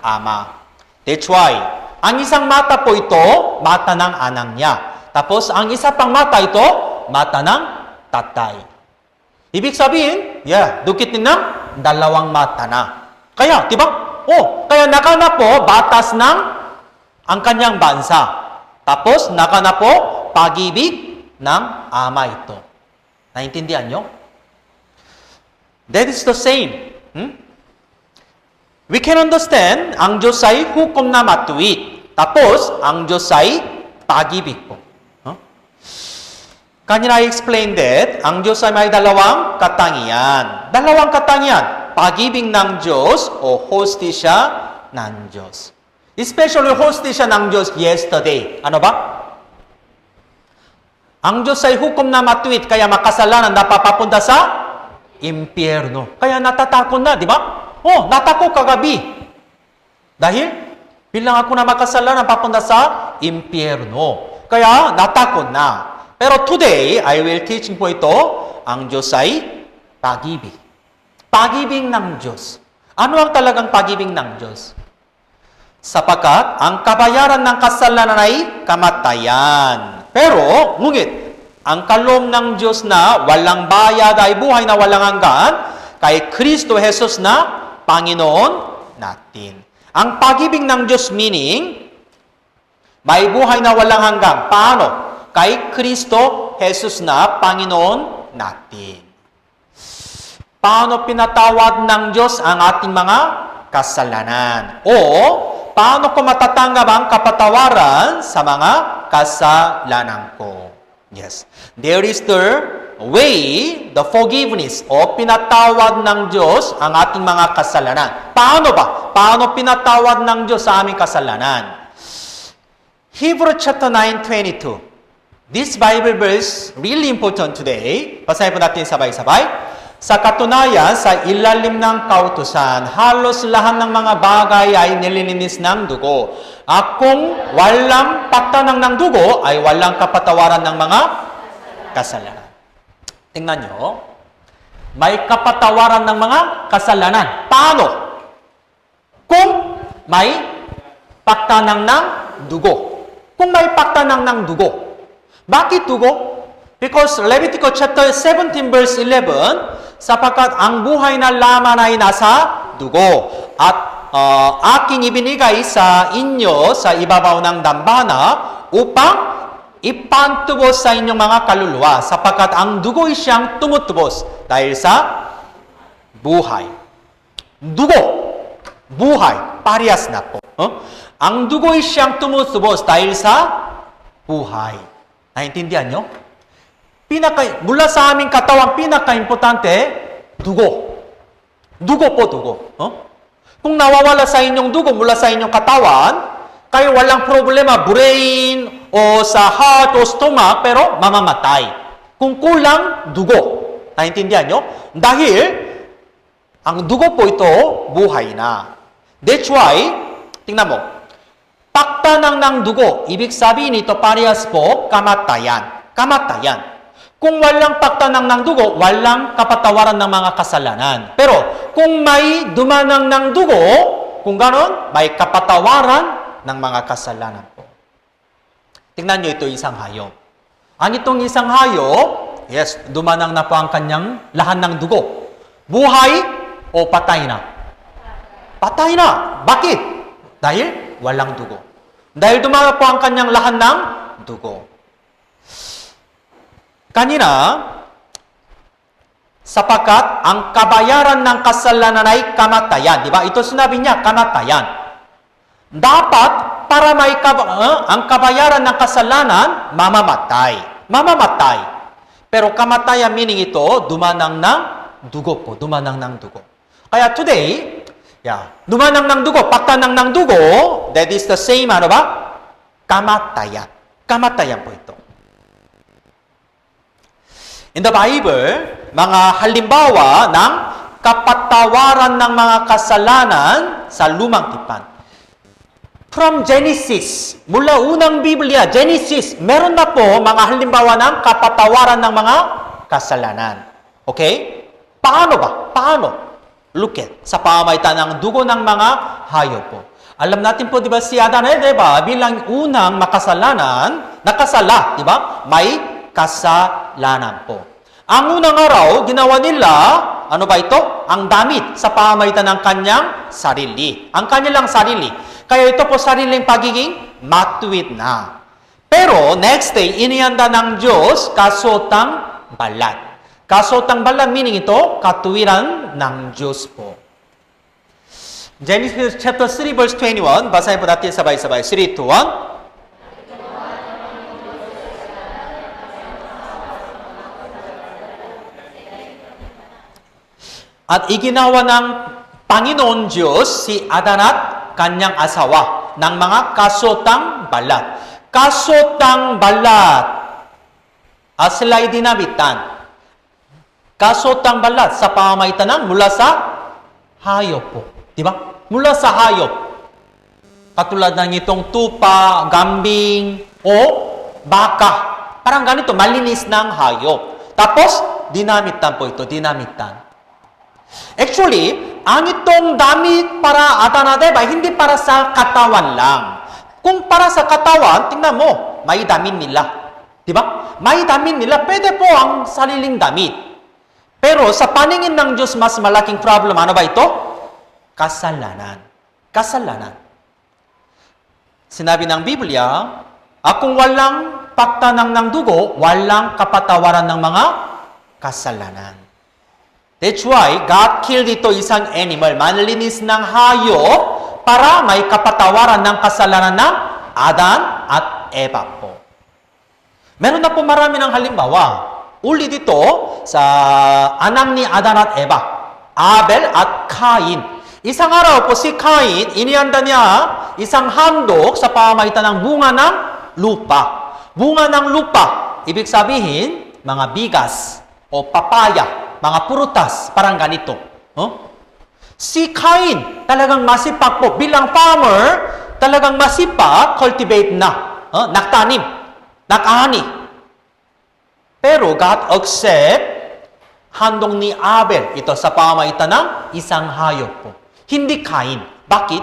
ama. That's why, ang isang mata po ito, mata ng anak niya. Tapos, ang isa pang mata ito, mata ng tatay. Ibig sabihin, dukitin ng dalawang mata na. Kaya, di ba? Kaya nakanap po, batas ng ang kanyang bansa. Tapos, nakanap po, pag-ibig ng ama ito. Naintindihan nyo? That is the same. We can understand, ang Diyos ay hukom na matuwid. Tapos, ang Diyos ay pag-ibig po. Kanina I explained that, ang Diyos ay may dalawang katangian. Dalawang katangian, pag-ibig ng Diyos o hostisya ng Diyos. Especially hostisya ng Diyos yesterday. Ano ba? Ang Diyos ay hukom na matuwid, kaya makasalanan napapapunta sa impyerno. Kaya natatakot na, di ba? Natakot kagabi. Dahil, bilang ako na makasalanan papunta sa impyerno. Kaya natakot na. Pero today, I will teaching po ito, ang Diyos ay pag-ibig. Pag-ibig ng Diyos. Ano ang talagang pag-ibig ng Diyos? Sapagkat ang kabayaran ng kasalanan ay kamatayan. Pero, ngunit, ang kaloob ng Diyos na walang bayad ay buhay na walang hanggan, kay Kristo Jesus na Panginoon natin. Ang pag-ibig ng Diyos meaning, may buhay na walang hanggan. Paano? Kay Kristo Jesus na Panginoon natin. Paano pinatawad ng Diyos ang ating mga kasalanan? O, paano ko matatanggap ang kapatawaran sa mga kasalanan ko? Yes. There is the way, the forgiveness, o pinatawad ng Diyos ang ating mga kasalanan. Paano ba? Paano pinatawad ng Diyos sa aming kasalanan? Hebrews chapter 9:22. This Bible verse really important today. Basahin po natin sabay-sabay. Sa katunayan, sa ilalim ng kautusan, halos lahat ng mga bagay ay nililinis ng dugo. At kung walang pagtanang ng dugo, ay walang kapatawaran ng mga kasalanan. Tingnan nyo, may kapatawaran ng mga kasalanan. Paano? Kung may pagtanang ng dugo. Kung may pagtanang ng dugo. Bakit dugo? Because Leviticus chapter 17 verse 11, sapagkat ang buhay na laman ay nasa dugo. At aking ibinigay sa inyo sa ibabaw ng dambana upang ipantubos sa inyong mga kaluluwa, sapagkat ang dugo ay siyang tumutubos dahil sa buhay. Dugo, buhay, parehas na po. Ang dugo ay siyang tumutubos dahil sa buhay. Naintindihan nyo? Mula sa aming katawan, pinaka-importante, dugo. Dugo po, dugo. Kung nawawala sa inyong dugo mula sa inyong katawan, kayo walang problema, brain, o sa heart, o stomach, pero mamamatay. Kung kulang, dugo. Naintindihan nyo? Dahil, ang dugo po ito, buhay na. That's why, tingnan mo, pagtanang ng dugo, ibig sabihin ito parehas po, kamatayan. Kamatayan. Kung walang pagtanang ng dugo, walang kapatawaran ng mga kasalanan. Pero, kung may dumanang ng dugo, kung ganon, may kapatawaran ng mga kasalanan po. Tingnan nyo ito isang hayop. Ang itong isang hayop, yes, dumanang na po ang kanyang lahan ng dugo. Buhay o patay na? Patay na. Bakit? Dahil walang dugo. Dahil dumanang po ang kanyang lahan ng dugo. Kanina, sapagkat ang kabayaran ng kasalanan ay kamatayan. Di ba? Ito sinabi niya, kamatayan. Dapat, para may ang kabayaran ng kasalanan, mamamatay. Mamamatay. Pero kamatayan meaning ito, dumanang ng dugo po. Dumanang ng dugo. Kaya today, dumanang ng dugo, pagtanang ng dugo, that is the same, ano ba? Kamatayan. Kamatayan po ito. In the Bible, mga halimbawa ng kapatawaran ng mga kasalanan sa lumang tipan. From Genesis, mula unang Biblia, Genesis, meron na po mga halimbawa ng kapatawaran ng mga kasalanan. Okay? Paano ba? Paano? Look at, sa pamamagitan ng dugo ng mga hayop po. Alam natin po, di ba, si Adan at Eva bilang unang nakasala, di ba? May kasalanan po. Ang unang araw, ginawa nila, ano ba ito? Ang damit sa pamamagitan ng kanyang sarili. Ang kanilang sarili. Kaya ito po sariling pagiging matuwid na. Pero next day, inihanda ng Diyos kasotang balat. Kasotang balat meaning ito, katuwiran ng Diyos po. Genesis chapter 3 verse 21, basahin po natin sabay-sabay. 3, 2, 1. At iginawa ng Panginoon Diyos si Adan at kanyang asawa ng mga kasotang balat. Kasotang balat. At sila'y dinamitan. Kasotang balat sa pamamagitan ng mula sa hayop po. Diba? Mula sa hayop. Katulad ng itong tupa, gambing, o baka. Parang ganito, malinis ng hayop. Tapos, dinamitan po ito, dinamitan. Actually, ang itong damit para Adan at Eva, hindi para sa katawan lang. Kung para sa katawan, tingnan mo, may damit nila. Diba? May damit nila, pwede po ang sariling damit. Pero sa paningin ng Diyos, mas malaking problem, ano ba ito? Kasalanan. Kasalanan. Sinabi ng Biblia, kung walang pagtanang ng dugo, walang kapatawaran ng mga kasalanan. That's why God killed ito isang animal, manlinis ng hayop para may kapatawaran ng kasalanan ng Adan at Eva po. Meron na po marami ng halimbawa. Uli dito sa anak ni Adan at Eva, Abel at Cain. Isang araw po si Cain, inihanda niya isang handog sa pamamagitan ng bunga ng lupa. Bunga ng lupa, ibig sabihin, mga bigas o papaya, mga prutas, parang ganito. Si Cain, talagang masipag po. Bilang farmer, talagang masipag, cultivate na. Nagtanim, nag-ani. Pero God accept handog ni Abel. Ito sa pamamagitan ng isang hayop po. Hindi Cain. Bakit?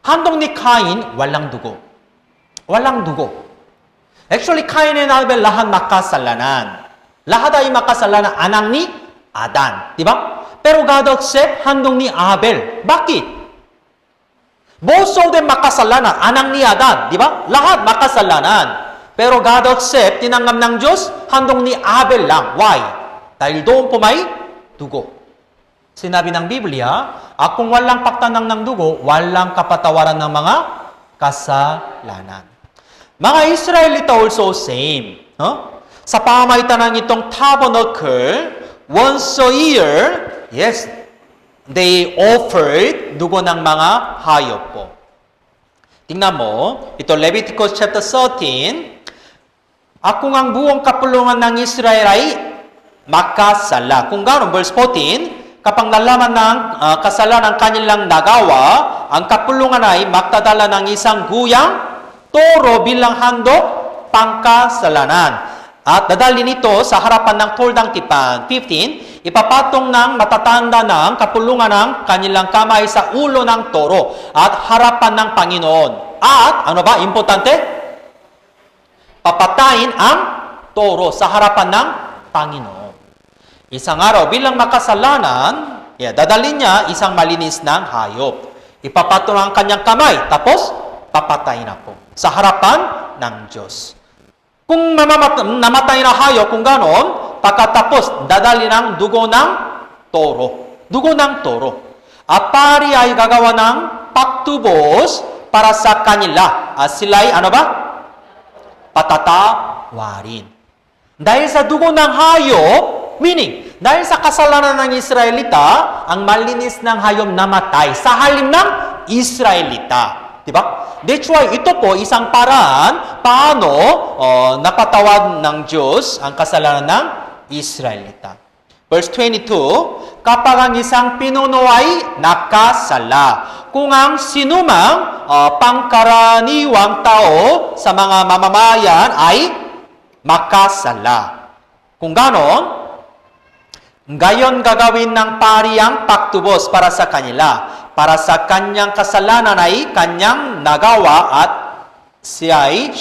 Handog ni Cain, walang dugo. Walang dugo. Actually, Cain and Abel lahat makasalanan. Lahat ay makasalanan anak ni Adan. Diba? Pero God accept handog ni Abel. Bakit? Both of them makasalanan. Anak ni Adan. Diba? Lahat makasalanan. Pero God accept, tinanggap ng Diyos, handog ni Abel lang. Why? Dahil doon po may dugo. Sinabi ng Biblia, kung walang pagtanang ng dugo, walang kapatawaran ng mga kasalanan. Mga Israelita also same. Sa pamamagitan ng itong tabernacle, once a year, yes, they offered dugo ng mga hayop po. Tingnan mo, ito Leviticus chapter 13, kung ang buong kapulungan ng Israel ay makasala. Kung gano'n, verse 14, kapag nalaman ng kasalanan ng kanilang nagawa, ang kapulungan ay magdadala ng isang guyang toro bilang handog pangkasalanan. At dadalhin ito sa harapan ng toldang tipan. 15, ipapatong ng matatanda ng kapulungan ng kanilang kamay sa ulo ng toro at harapan ng Panginoon. At, ano ba, importante? Papatayin ang toro sa harapan ng Panginoon. Isang araw, bilang makasalanan, dadalhin niya isang malinis ng hayop. Ipapatong ang kanyang kamay, tapos papatayin na po sa harapan ng Diyos. Kung namatay na hayop, kung ganon, pagkatapos, dadalhin ang dugo ng toro. Dugo ng toro. At pari ay gagawa ng paktubos para sa kanila. At sila'y, ano ba? Patatawarin. Dahil sa dugo ng hayop, meaning, dahil sa kasalanan ng Israelita, ang malinis ng hayop namatay sa halim ng Israelita. Diba? That's why ito po isang paraan paano napatawad ng Diyos ang kasalanan ng Israelita. Verse 22, kapag ang isang pinuno ay nakasala, kung ang sinumang pangkaraniwang tao sa mga mamamayan ay makasala. Kung ganon, Ngayon gagawin ng pari ang pagtubos para sa kanila. Para sa kanyang kasalanan ay kanyang nagawa at siya'y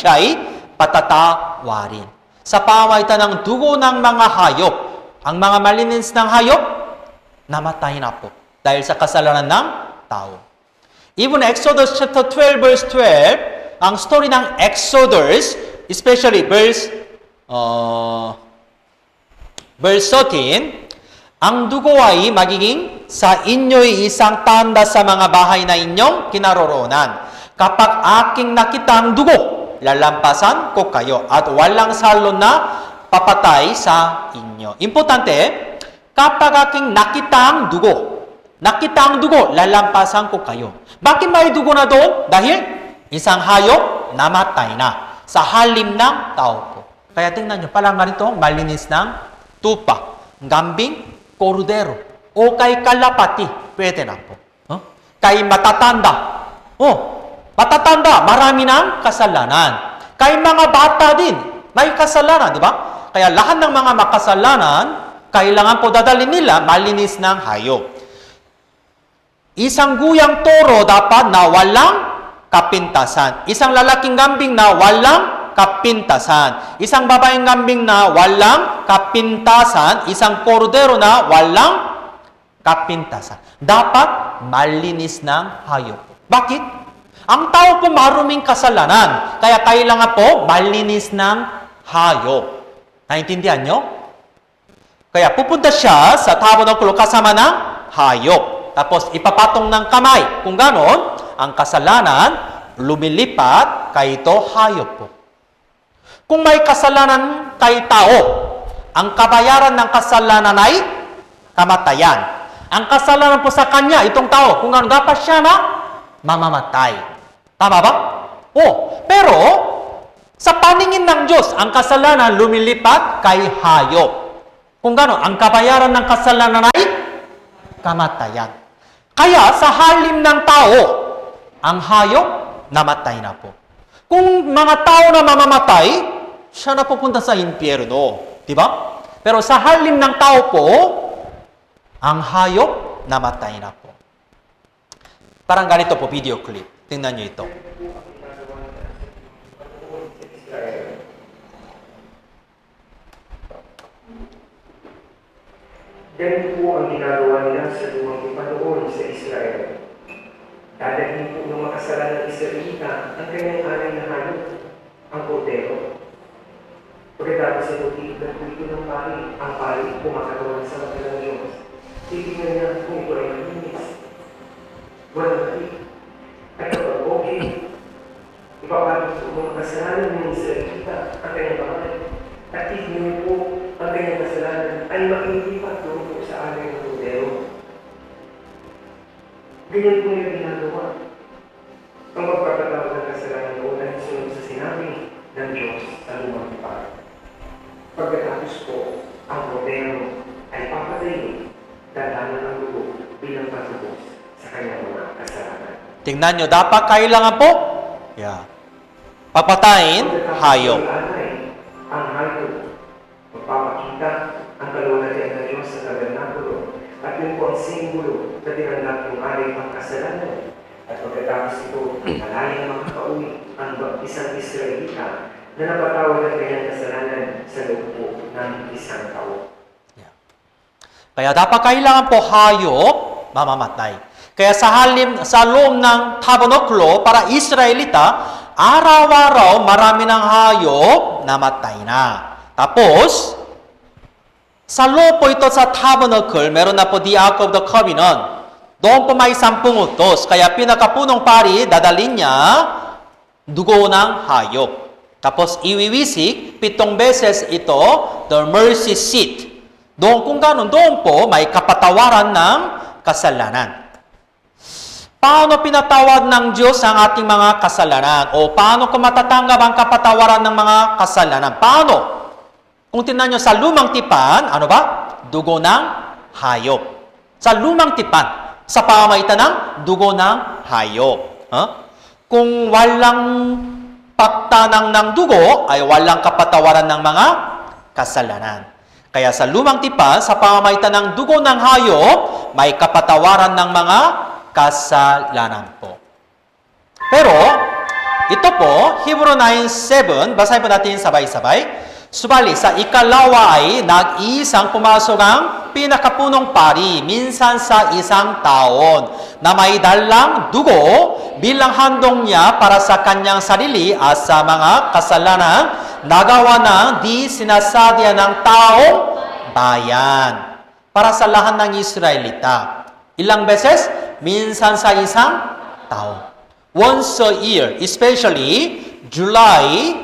patatawarin. Sa pamamagitan ng dugo ng mga hayop, ang mga malinis ng hayop, namatay na po dahil sa kasalanan ng tao. Even Exodus chapter 12 verse 12, ang story ng Exodus, especially verse 13, ang dugo ay magiging sa inyo'y isang tanda sa mga bahay na inyong kinaroroonan. Kapag aking nakita ang dugo, lalampasan ko kayo at walang salo na papatay sa inyo. Importante, kapag aking nakita ang dugo, lalampasan ko kayo. Bakit may dugo na doon? Dahil isang hayop namatay na sa halim ng tao po. Kaya tingnan nyo, palang ganito, malinis ng tupa, kambing, kordero, o kay kalapati, pwede na po. Kay matatanda, marami ng kasalanan. Kay mga bata din, may kasalanan, di ba? Kaya lahat ng mga makasalanan, kailangan po dadalhin nila malinis ng hayop. Isang guyang toro dapat na walang kapintasan. Isang lalaking kambing na walang kapintasan. Isang babaeng kambing na walang kapintasan. Isang kordero na walang kapintasan. Dapat malinis ng hayop. Bakit? Ang tao po maruming kasalanan. Kaya kailangan po malinis ng hayop. Naintindihan nyo? Kaya pupunta siya sa tabernakulo kasama ng hayop. Tapos ipapatong ng kamay. Kung ganon, ang kasalanan lumilipat kay ito hayop po. Kung may kasalanan kay tao, ang kabayaran ng kasalanan ay kamatayan. Ang kasalanan po sa kanya, itong tao, kung ganon dapat siya na mamamatay. Tama ba? Pero sa paningin ng Diyos, ang kasalanan lumilipat kay hayop. Kung ganon, ang kabayaran ng kasalanan ay kamatayan. Kaya sa halim ng tao, ang hayop namatay na po. Kung mga tao na mamamatay, siya na pupunta sa impyerno. Diba? Pero sa halim ng tao po, ang hayop namatay na po. Parang ganito po, video clip. Tingnan nyo ito. Ganito po ang ginagawa nila sa lumang ipanoon sa Israel. Dadalhin po ng makasalanan ng Israelita ang kanyang alay na hayop, ang kordero. Pagkatapos ito, titignan po ito ng pari. Ang pari kumakatawan sa mata ng Diyos. Titignan niya kung ito ay malinis. Walang mali. At kapag okay, ipapatong po ng makasalanan ng Israelita ang kanyang bahay. At titignan po ang kanyang kasalanan ay makilipat doon po sa alay ng kordero. Ganyan po yung ginagawa. Ang magpapatawag ng kasalanan ko dahil sunod sa sinabi ng Diyos sa lumang tipan. Pagkatapos po, ang kordero ay papatayin, dadanan ng dugo bilang patubos sa kanyang mga kasalanan. Tingnan nyo, dapat kailangan po, papatayin, hayop. Ang hayop, magpapakita ang kalwalhatian ng Diyos sa tabernakulo at yun po ang simbolo na tinanggap yung alay pang kasalanan. At pagkatapos ito, malaya na makakauwi ang isang Israelita na napatawad ang kanyang kasalanan sa loob po ng isang taon. Kaya dapat kailangan po hayop mamamatay. Kaya sa loob ng tabernakulo para Israelita, araw-araw marami ng hayop namatay na. Tapos, sa loob po ito sa tabernacle, meron na po the Ark of the Covenant. Doon po may 10 utos. Kaya pinakapunong pari, dadalhin niya dugo ng hayop. Tapos iwiwisik, 7 beses ito, the mercy seat. Doon kung gano'n, doon po may kapatawaran ng kasalanan. Paano pinatawad ng Diyos ang ating mga kasalanan? O paano kung matatanggap ang kapatawaran ng mga kasalanan? Paano? Kung tingnan nyo sa lumang tipan, ano ba? Dugo ng hayop. Sa lumang tipan, sa pamamagitan ng dugo ng hayop. Kung walang pagtanang ng dugo, ay walang kapatawaran ng mga kasalanan. Kaya sa lumang tipan, sa pamamagitan ng dugo ng hayop, may kapatawaran ng mga kasalanan po. Pero, ito po, Hebrew 9:7, basahin po natin sabay-sabay. Subalit, sa ikalawa ay nag-iisang pumasok ang pinakapunong pari, minsan sa isang taon, na may dalang dugo bilang handong niya para sa kanyang sarili at sa mga kasalanan nagawa ng di sinasadya ng taong bayan. Para sa lahat ng Israelita. Ilang beses? Minsan sa isang taon. Once a year, especially July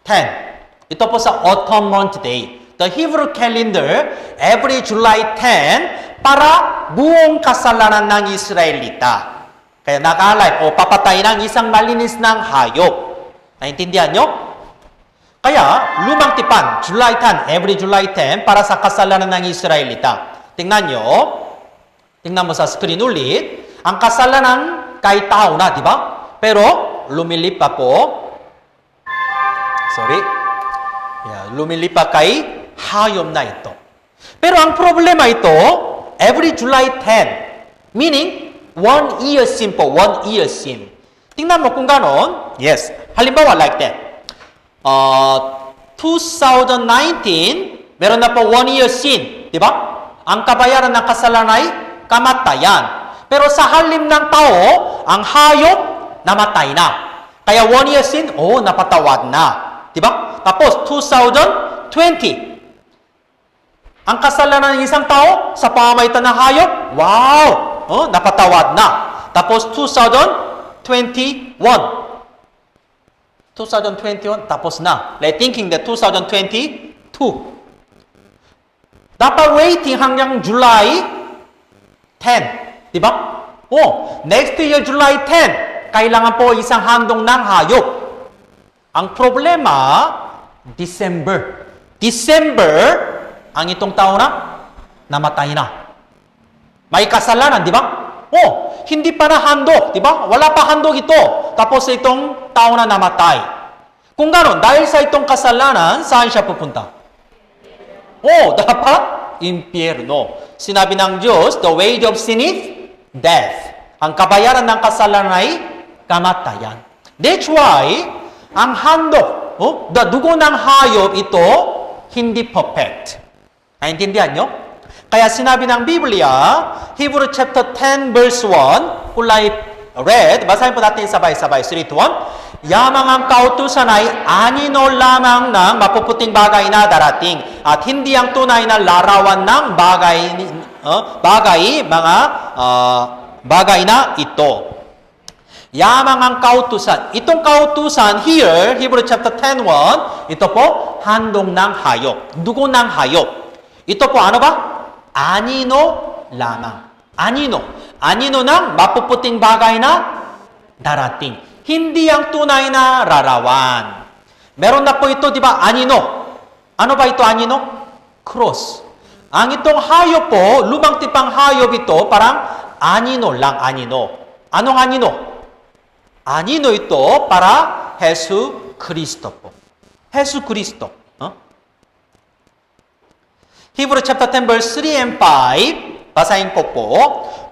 10. Ito po sa autumn month day. The Hebrew calendar, every July 10, para buong kasalanan ng Israelita. Kaya nag-alay o papatay ng isang malinis ng hayop. Naintindihan nyo? Kaya, lumang tipan, July 10, every July 10, para sa kasalanan ng Israelita. Tingnan nyo. Tingnan mo sa screen ulit. Ang kasalanan kay tao na, di ba? Pero, lumilip pa po. Lumilip pa kay hayop na ito. Pero ang problema ito, every July 10, meaning, 1 year sin po, 1 year sin. Tingnan mo kung ganon. Yes. Halimbawa, like that. 2019, meron na po 1 year sin. Di ba? Ang kabayaran ng kasalanan ay kamatayan. Pero sa halim ng tao, ang hayop, namatay na. Kaya 1 year sin, napatawad na. Diba? Tapos, 2020. Ang kasalanan ng isang tao sa pamamagitan ng hayop, wow! Napatawad na. Tapos, 2021. 2021, tapos na. Like thinking that 2022. Dapat waiting hanggang July 10. Diba? Next year, July 10. Kailangan po isang handong ng hayop. Ang problema, December. Ang itong taon na, namatay na. May kasalanan, di ba? Hindi pa na handog, di ba? Wala pa handog ito. Tapos itong taon na namatay. Kung gano'n, dahil sa itong kasalanan, saan siya pupunta? Dapat impyerno. Sinabi ng Diyos, the wage of sin is death. Ang kabayaran ng kasalanan ay kamatayan. That's why, ang handog, the dugo ng hayop ito, hindi perfect. Naintindihan nyo? Kaya sinabi ng Biblia, Hebrew chapter 10 verse 1, kulay red, basahin po natin sabay-sabay, 3 to 1. Yamang ang kautusan ay anino lamang ng mapuputing bagay na darating at hindi ang tunay na larawan ng bagay na ito. Yamang ang kautusan. Itong kautusan here, Hebrew chapter 10:1, ito po, handong ng hayop. Dugo ng hayop. Ito po, ano ba? Anino lamang. Anino ng mapuputing bagay na darating. Hindi ang tunay na larawan. Meron na po ito, di ba? Anino. Ano ba ito, anino? Cross. Ang itong hayop po, lumang tipang hayop ito, parang anino lang, anino. Anong anino? Anino ito para Jesu Kristo po. Jesu Kristo. Hebrew chapter 10 verse 3 and 5, basahin ko po.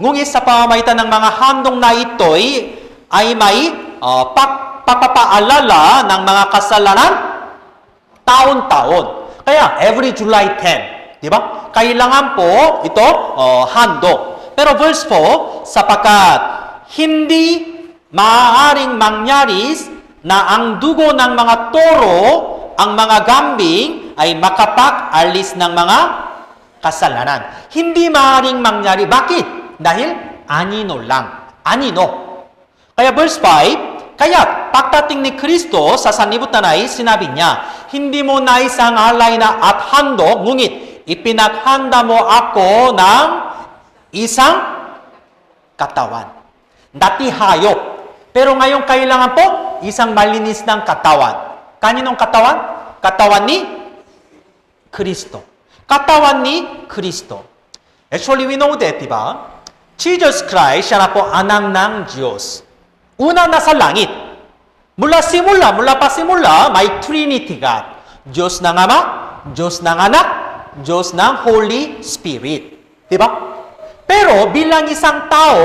Ngunit sa pamamagitan ng mga handong na ito'y ay may pagpapaalala ng mga kasalanan taon-taon. Kaya every July 10, di ba? Kailangan po ito handog. Pero verse 4, sapagkat hindi maaaring mangyari na ang dugo ng mga toro, ang mga kambing, ay makapag-alis ng mga kasalanan. Hindi maaaring mangyari. Bakit? Dahil anino lang. Anino. Kaya verse 5, kaya pagdating ni Kristo sa sanlibutan ay sinabi niya, hindi mo naisang alay na at handog, ngunit ipinaghanda mo ako ng isang katawan. Dati hayop. Pero ngayon kailangan po, isang malinis ng katawan. Kaninong katawan? Katawan ni Kristo. Katawan ni Kristo. Actually, we know that, diba? Jesus Christ, siya na po anak ng Diyos. Una nasa langit. Mula pa simula, may Trinity God. Diyos ng Ama, Diyos ng Anak, Diyos ng Holy Spirit. Di ba? Pero bilang isang tao,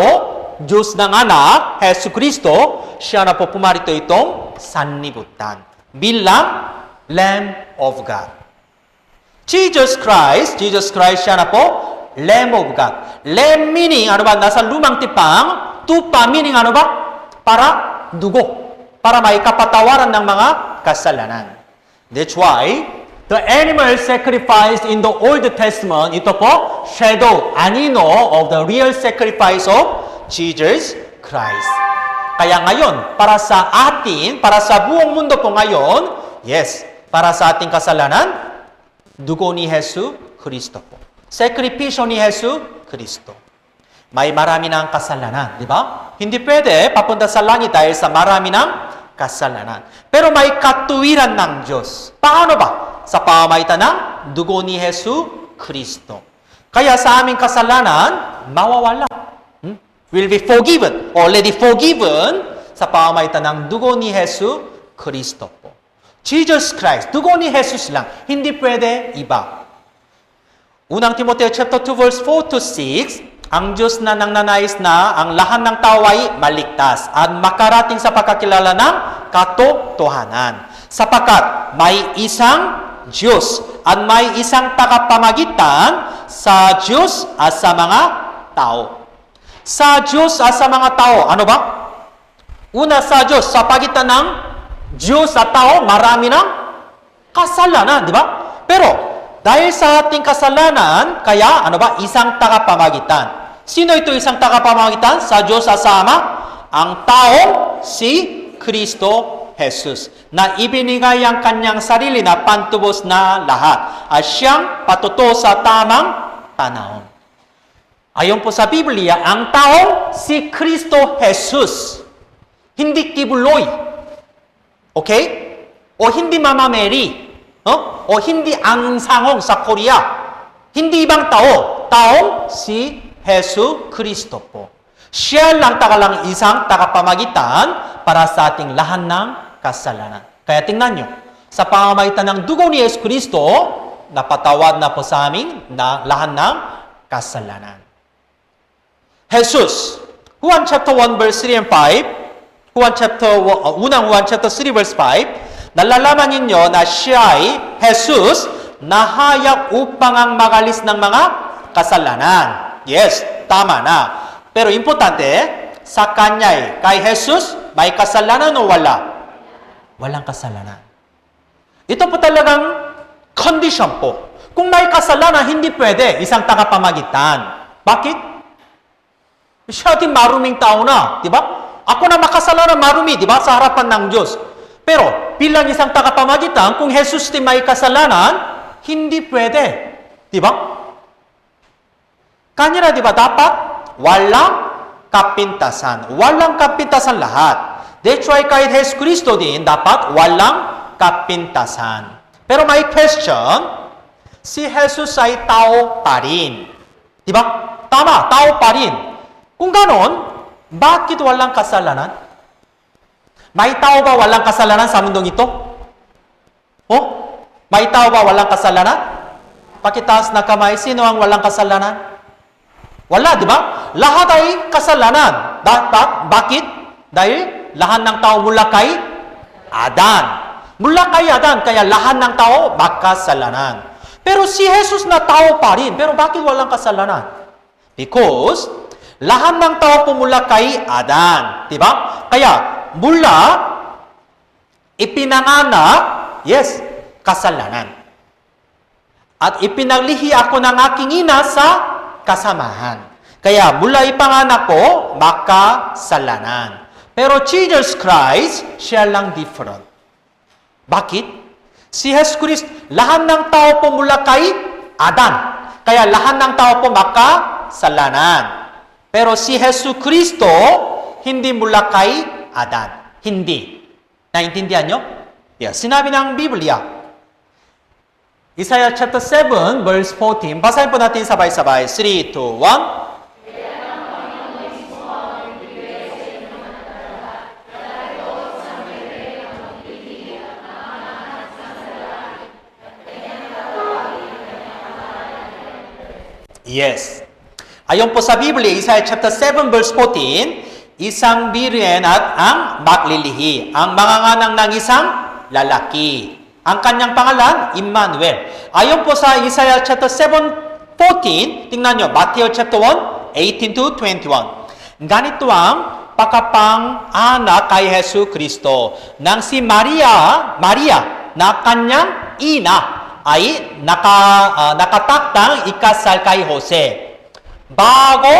Diyos ng anak, Hesus Kristo, siya na po pumarito itong sanlibutan. Bilang Lamb of God. Jesus Christ siya na po, Lamb of God. Lamb meaning, ano ba? Nasa lumang tipang, tupa meaning, ano ba? Para dugo. Para may kapatawaran ng mga kasalanan. That's why, the animal sacrifice in the Old Testament, ito po, shadow, anino of the real sacrifice of Jesus Christ. Kaya ngayon, para sa atin, para sa buong mundo po ngayon, yes, para sa ating kasalanan, dugo ni Hesus Kristo po. Sakripisyo ni Hesus Kristo. May marami ng kasalanan, di ba? Hindi pwede papunta sa langit dahil sa marami ng kasalanan. Pero may katuwiran ng Diyos. Paano ba? Sa pamamagitan ng dugo ni Hesus Kristo. Kaya sa aming kasalanan, mawawala. Will be forgiven, already forgiven sa pamamagitan ng dugo ni Hesus Kristo po. Jesus Christ, dugo ni Jesus lang, hindi pwede iba. Unang Timoteo chapter 2 verse 4 to 6, ang Diyos na nangnanais na ang lahat ng tao ay maligtas at makarating sa pagkakilala ng katotohanan. Sapagkat may isang Diyos at may isang tagapamagitan sa Diyos at sa mga tao. Sa Diyos at sa mga tao, ano ba? Una sa Diyos, sa pagitan ng Diyos at tao, marami ng kasalanan, di ba? Pero, dahil sa ating kasalanan, kaya, ano ba? Isang tagapamagitan. Sino ito isang tagapamagitan? Sa Diyos at sa Ama? Ang taong si Kristo Jesus, na ibinigay ang kanyang sarili na pantubos na lahat, at siyang patuto sa tamang panahon. Ayon po sa Biblia, ang taong si Kristo Jesus, hindi kibuloy, okay? O hindi Mama Mary, o hindi ang sangong sa Korea, hindi ibang tao, taong si Hesus Kristo po. Siya lang tagalang isang tagapamagitan para sa ating lahat ng kasalanan. Kaya tingnan nyo, sa pamamagitan ng dugo ni Hesus Kristo, napatawad na po sa amin na lahat ng kasalanan. Jesus, Juan chapter 1 verse 3 and 5, unang Juan chapter 3 verse 5, nalalaman ninyo na siya ay Jesus na hayag upang ang magalis ng mga kasalanan. Yes, tama na. Pero importante, sa kanya kay Jesus, may kasalanan o wala? Walang kasalanan. Ito po talagang condition po. Kung may kasalanan, hindi pwede isang tagapamagitan. Bakit? Siya ating maruming tao na, di ba? Ako na makasalanan marumi, di ba? Sa harapan ng Diyos. Pero, bilang isang tagapamagitan, kung Jesus din may kasalanan, hindi pwede. Di ba? Kanya na, di ba? Dapat walang kapintasan. Walang kapintasan lahat. That's why kahit Jesus Kristo din, dapat walang kapintasan. Pero may question, si Jesus ay tao pa rin. Di ba? Tama, tao pa rin. Kung ganon, bakit walang kasalanan? May tao ba walang kasalanan sa mundong ito? Oh? May tao ba walang kasalanan? Pakitaas na kamay, sino ang walang kasalanan? Wala, di ba? Lahat ay kasalanan. Bakit? Dahil lahat ng tao mula kay Adan. Mula kay Adan, kaya lahat ng tao makasalanan. Pero si Jesus na tao pa rin. Pero bakit walang kasalanan? Because lahat ng tao pumula kay Adan. Diba? Kaya mula ipinanganak, yes, kasalanan. At ipinaglihi ako ng aking ina sa kasamahan. Kaya mula ipanganak ko, makasalanan. Pero Jesus Christ, siya lang different. Bakit? Si Jesus Christ, lahat ng tao po mula kay Adan. Kaya lahat ng tao po makasalanan. Pero si Jesus Kristo, hindi mula kay Adan. Hindi. Naintindihan nyo? Yes. Sinabi ng Biblia. Isaiah chapter 7, verse 14. Basahin po natin sabay-sabay. 3, 2, 1. Yes. Ayon po sa Biblia, Isaiah chapter 7 verse 14, isang birhen at ang maglilihi, ang manganganak ng isang lalaki. Ang kanyang pangalan, Emmanuel. Ayon po sa Isaiah chapter 7:14, tingnan nyo, Matthew chapter 1, 18 to 21. Ganito ang pagkapang-anak kay Hesu Kristo nang si Maria na kanyang ina ay nakataktang ikasal kay Jose. Bago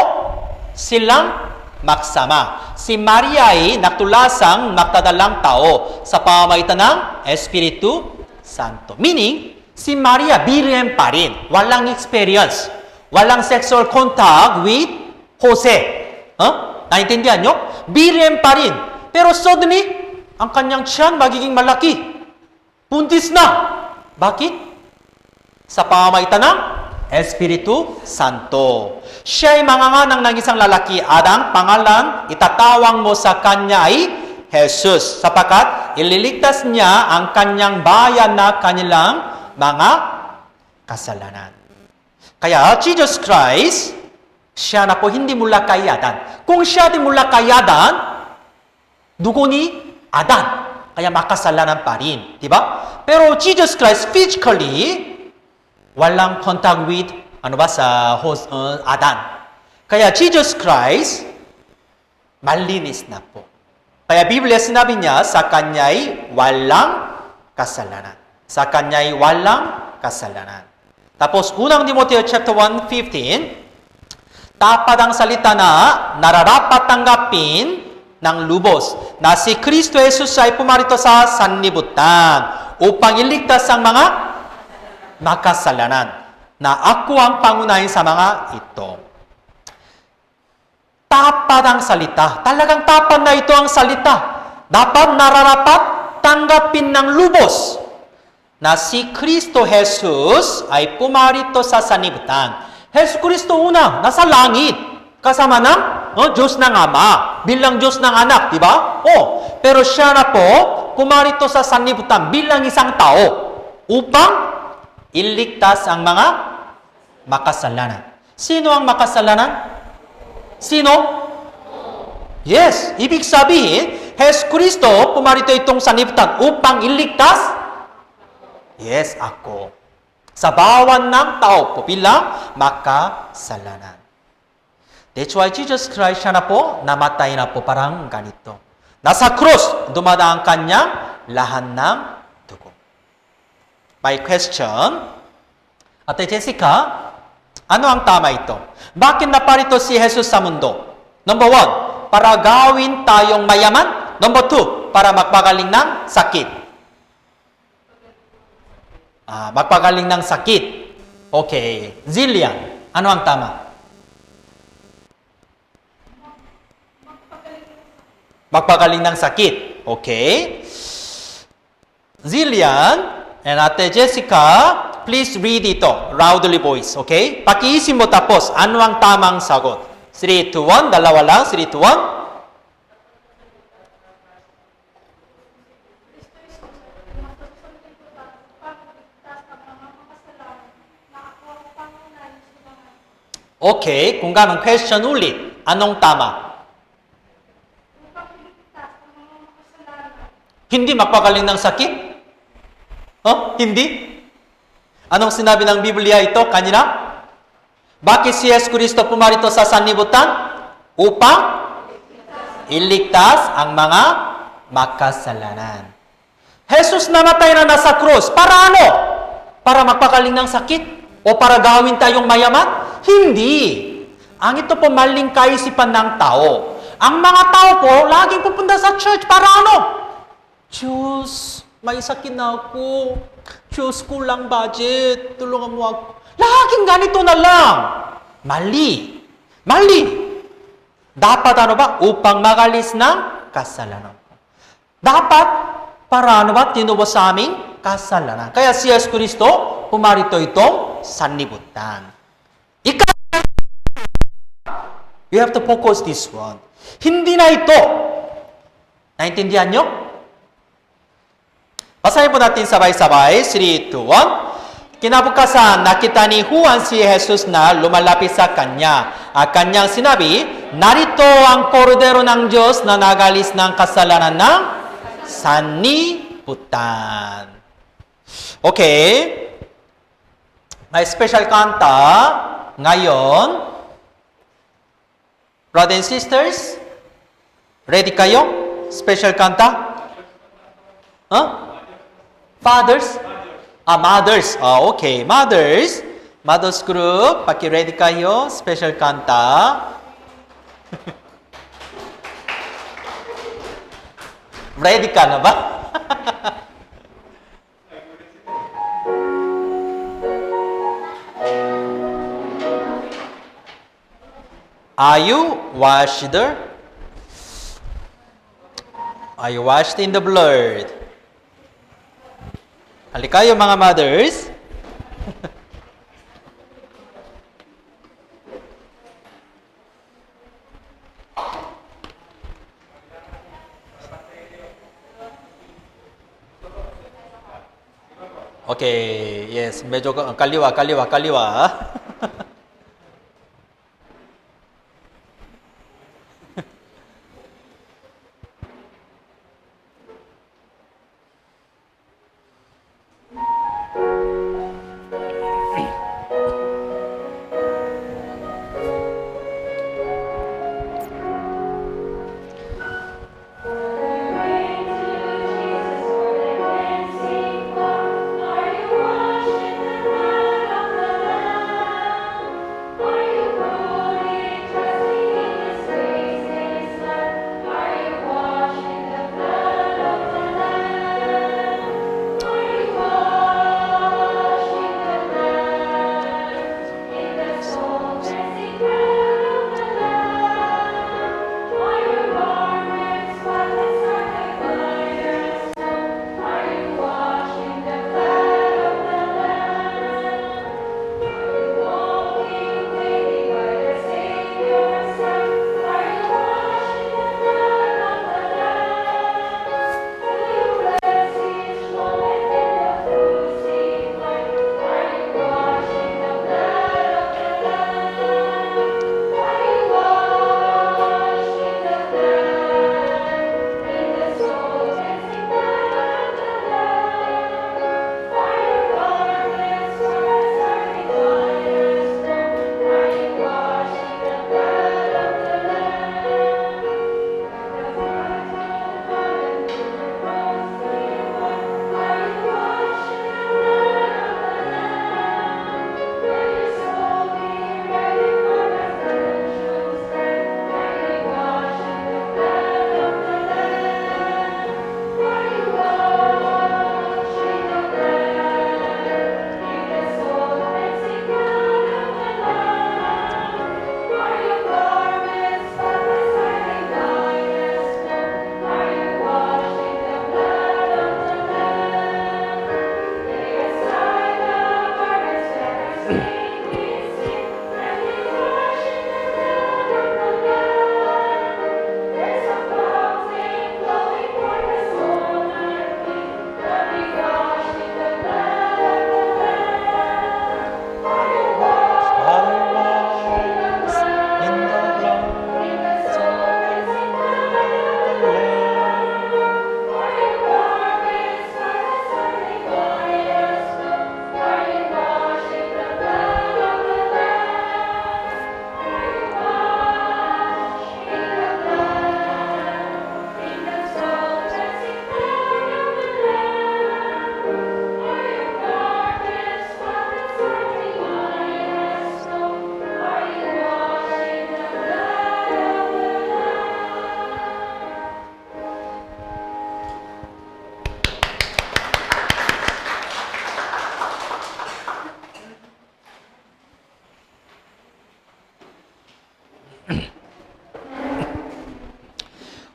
silang magsama, si Maria ay natulasang magdadalang tao sa pamamagitan ng Espiritu Santo. Meaning, si Maria birhen pa rin. Walang experience. Walang sexual contact with Jose. Naintindihan nyo? Birhen pa rin. Pero suddenly, ang kanyang tiyan magiging malaki. Buntis na. Bakit? Sa pamamagitan ng Espiritu Santo. Siya ay manganganak ng isang lalaki at ang pangalan itatawag mo sa kanya ay Jesus, sapagkat ililigtas niya ang kanyang bayan na kanilang mga kasalanan. Kaya Jesus Christ, siya na po hindi mula kay Adan. Kung siya di mula kay Adan, dugo ni Adan. Kaya makasalanan pa rin. Diba? Pero Jesus Christ physically, walang contact with Adan. Kaya Jesus Christ, malinis na po. Kaya Biblia sinabi niya, sa kanya'y walang kasalanan. Sa kanya'y walang kasalanan. Tapos, unang Timoteo chapter 1:15, tapat ang salita na nararapat tanggapin ng lubos na si Kristo Jesus ay pumarito sa sanlibutan upang iligtas ang mga makasalanan na ako ang pangunahin sa mga ito. Tapat ang salita. Talagang tapat na ito ang salita. Dapat nararapat tanggapin ng lubos na si Kristo Jesus ay pumarito sa sanlibutan. Jesus Kristo una, nasa langit. Kasama ng Diyos ng Ama. Bilang Diyos ng anak, di ba? Pero siya na po, pumarito sa sanlibutan bilang isang tao upang iligtas ang mga makasalanan. Sino ang makasalanan? Sino? Yes. Ibig sabihin, Jesus Kristo, pumarito itong sanlibutan upang iligtas? Yes, ako. Sa bawat ng tao po bilang makasalanan. That's why Jesus Christ siya na po, namatay na po parang ganito. Nasa krus, dumadaan kanyang lahat ng dugo. My question, Ate Jessica, ano ang tama ito? Bakit naparito si Jesus sa mundo? Number 1, para gawin tayong mayaman. Number 2, para magpagaling ng sakit. Magpagaling ng sakit. Okay. Zillian, ano ang tama? Magpagaling ng sakit. Okay. Zillian and Ate Jessica, please read ito. Loudly voice. Okay? Pakiisip mo tapos, ano ang tamang sagot? 3, 2, 1. Dalawa lang. 3, 2, 1. Okay, kung ganun, question ulit. Anong tama? Hindi magpagaling ng sakit? Hindi? Anong sinabi ng Biblia ito kanina? Bakit si Jesus Kristo pumarito sa sanlibutan? Upang iligtas ang mga makasalanan. Jesus namatay na nasa krus. Para ano? Para magpagaling ng sakit? O para gawin tayong mayaman? Hindi. Ang ito po maling kaisipan ng tao. Ang mga tao po, laging pupunta sa church para ano? Diyos, may sakit na ako. Diyos, kulang budget. Tulungan mo ako. Laging ganito na lang. Mali. Mali. Dapat ano ba? Upang magalis ng kasalanan. Dapat para ano ba? Tinubos sa aming kasalanan. Kaya si Jesus Kristo, pumarito itong sanlibutan. You have to focus this one. Hindi na ito. Naintindihan nyo? Basahin po natin sabay-sabay. 3, 2, 1. Kinabukasan, nakita ni Juan si Jesus na lumalapit sa kanya. Kanyang sinabi, narito ang kordero ng Diyos na nagalis ng kasalanan ng sanlibutan. Okay. May special kanta ngayon. Brothers and sisters, ready kayo? Special kanta? Huh? Fathers? Mothers. Okay. Mothers. Mothers group. Paki-ready kayo. Special kanta. Ready ka na ba? Are you washed? Are you washed in the blood? Halika kayo mga mothers. Okay, yes. Medyo kaliwa.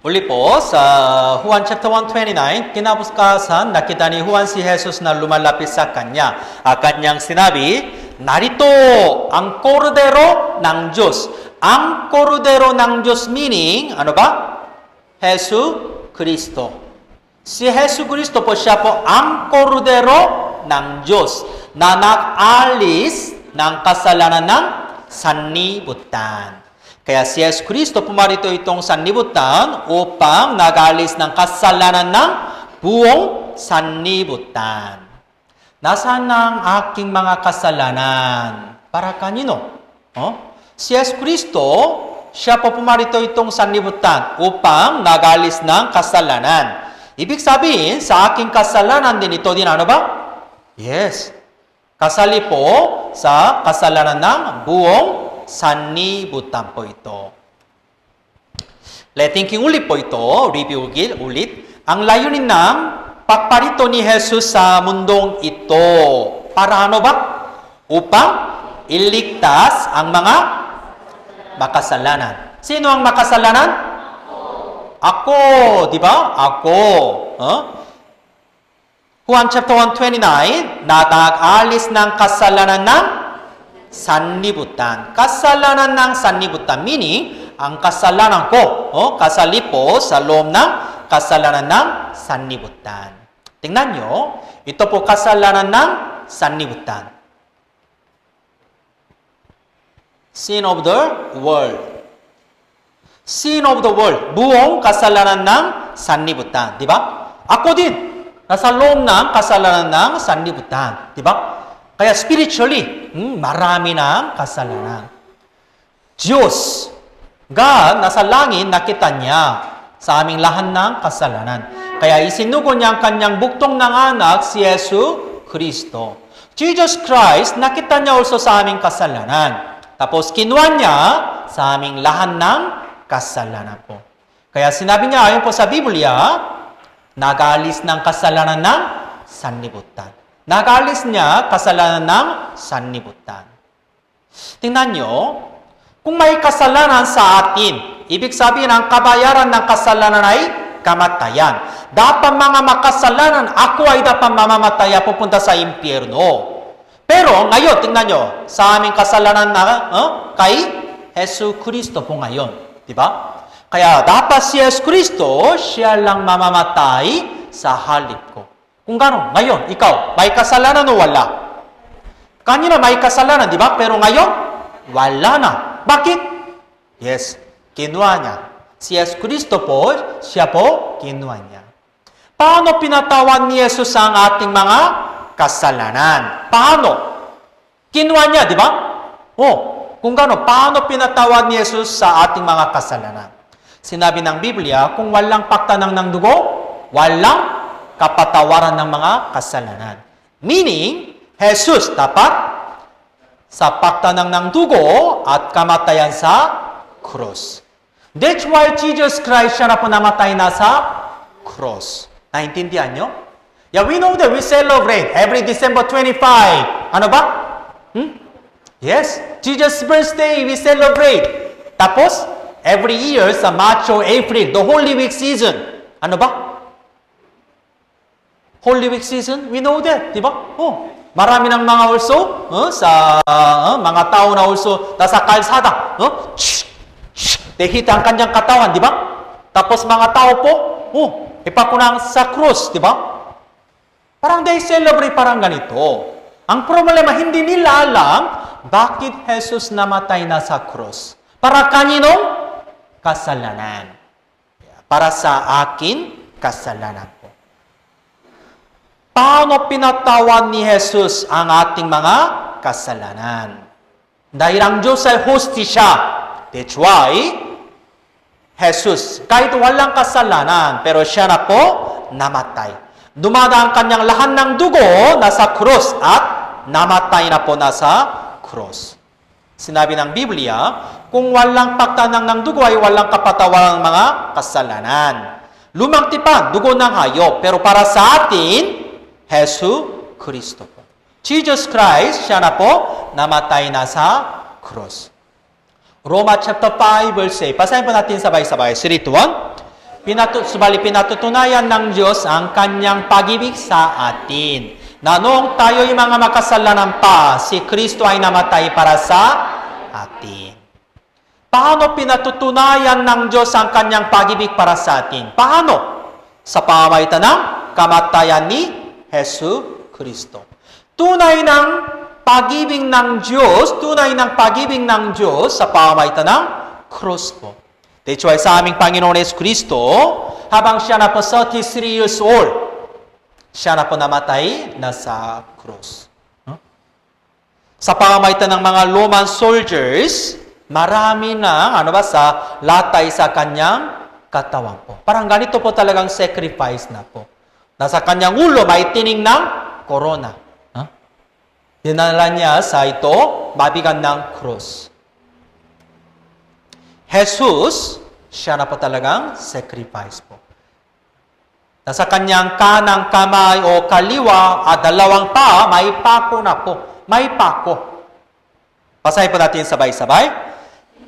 Uli po, sa Juan chapter 1:29, kinabukasan, nakita ni Juan si Jesus na lumalapit sa kanya. Kanyang sinabi, narito ang kordero ng Diyos. Ang kordero ng Diyos meaning, ano ba? Jesu Kristo. Si Jesu Kristo po, siya po ang kordero ng Diyos na nag-alis ng kasalanan ng sanlibutan. Kaya si Jesus Kristo pumarito itong sanlibutan upang nag-alis ng kasalanan ng buong sanlibutan. Nasaan ang aking mga kasalanan? Para kanino? Si Jesus Kristo, siya po pumarito itong sanlibutan upang nag-alis ng kasalanan. Ibig sabihin, sa aking kasalanan din ito din, ano ba? Yes. Kasali po sa kasalanan ng buong sanlibutan po ito. Thinking ulit po ito, review ulit. Ang layunin ng pagparito ni Jesus sa mundong ito. Para ano ba? Upang iligtas ang mga makasalanan. Sino ang makasalanan? Ako, di ba? Ako. Juan chapter 1:29, nag-alis ng kasalanan ng sanlibutan. Kasalanan ng sanlibutan, meaning, ang kasalanan ko, kasali po sa loob ng kasalanan ng sanlibutan. Tingnan nyo, ito po kasalanan ng sanlibutan. Sin of the world. Sin of the world. Buong kasalanan ng sanlibutan. Di ba? Ako din. Nasa loob ng kasalanan ng sanlibutan. Di ba? Kaya spiritually, marami ng kasalanan. Diyos, God, nasa langit, nakita niya sa aming lahat ng kasalanan. Kaya isinugo niya ang kanyang buktong ng anak, si Yesu Kristo. Jesus Christ, nakita niya also sa aming kasalanan. Tapos kinuha niya sa aming lahat ng kasalanan po. Kaya sinabi niya, ayon po sa Biblia, nag-alis ng kasalanan ng sanlibutan. Nag-alis niya kasalanan ng sanlibutan. Tingnan nyo, kung may kasalanan sa atin, ibig sabihin ang kabayaran ng kasalanan ay kamatayan. Dapat mga makasalanan, ako ay dapat mamamataya pupunta sa impyerno. Pero ngayon, tingnan nyo, sa aming kasalanan na kay Yesu Kristo po ngayon. Diba? Kaya dapat si Yesu Kristo, siya lang mamamatay sa halip ko. Kung gano'n, ngayon, ikaw, may kasalanan o wala? Kanina may kasalanan, di ba? Pero ngayon, wala na. Bakit? Yes, kinuha niya. Si Yesu Kristo po, siya po, kinuha niya. Paano pinatawan ni Jesus ang ating mga kasalanan? Paano? Kinuha niya, di ba? Kung gano'n, paano pinatawad ni Jesus sa ating mga kasalanan? Sinabi ng Biblia, kung walang paktanang ng dugo, walang kapatawaran ng mga kasalanan. Meaning, Jesus dapat sa paktanang ng dugo at kamatayan sa cross. That's why Jesus Christ siya na po namatay na sa cross. Naintindihan nyo? Yeah, we know that we celebrate every December 25. Ano ba? Yes, Jesus' birthday we celebrate. Tapos, every year sa March or April, the Holy Week season. Ano ba? Holy Week season, we know that, di ba? Marami ng mga also, sa mga tao na also nasa kalsada, they hit ang kanyang katawan, di ba? Tapos mga tao po, ipakunang sa cross, di ba? Parang they celebrate parang ganito. Ang problema, hindi nila alam bakit Jesus namatay na sa cross. Para kaninong kasalanan. Para sa akin, kasalanan po. Paano pinatawad ni Jesus ang ating mga kasalanan? Dahil ang Diyos ay hustisya. That's why, Jesus, kahit walang kasalanan, pero siya na po namatay. Dumada ang kanyang lahat ng dugo nasa cross at namatay na po nasa cross. Sinabi ng Biblia, kung walang pagtanang ng dugo ay walang kapatawaran ng mga kasalanan. Lumang tipan, dugo ng hayop. Pero para sa atin, Yesu Kristo po. Jesus Christ, siya na po, namatay na sa cross. Roma chapter 5 verse 8. Basahin po natin sabay-sabay. 3 to 1. Pinatutunayan ng Diyos ang kanyang pag-ibig sa atin. Na noong tayo'y mga makasalanan pa, si Kristo ay namatay para sa atin. Paano pinatutunayan ng Diyos ang kanyang pag-ibig para sa atin? Paano? Sa pamamagitan ng kamatayan ni Yesu Kristo. tunay ng pag-ibig ng Diyos sa pamamagitan ng cross po. That's why sa aming Panginoon Yesu Kristo, habang siya na po 33 years old, siya na po namatay na sa cross. Sa pamamagitan ng mga Roman soldiers, marami na sa latay sa kanyang katawan po. Parang ganito po talagang sacrifice na po. Nasa kanyang ulo may tining ng corona. Dinala niya sa ito, mabigan ng cross. Jesus, siya na po talagang sacrifice po. Nasa kanyang kanang kamay o kaliwa at dalawang paa, may pako na po. May pako. Basahin po natin sabay-sabay.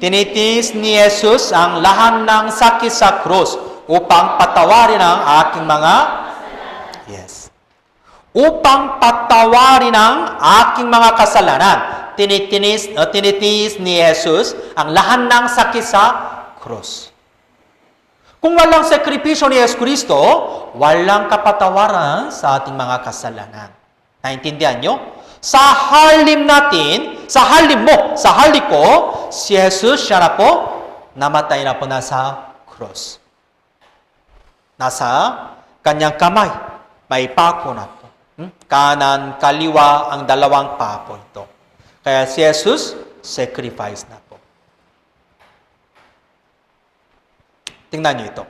Tinitiis ni Jesus ang lahat ng sakit sa krus upang patawarin ang aking mga upang patawarin ang aking mga kasalanan. Tinitiis ni Jesus ang lahat ng sakit sa krus. Kung walang sakripisyo ni Jesus Kristo, walang kapatawaran sa ating mga kasalanan. Naintindihan nyo? Sa halip ko, si Jesus, siya na po, namatay na po nasa cross. Nasa kanyang kamay, may pako na po. Kanan, kaliwa, ang dalawang paa po ito. Kaya si Jesus, sacrifice na po. Tingnan niyo ito.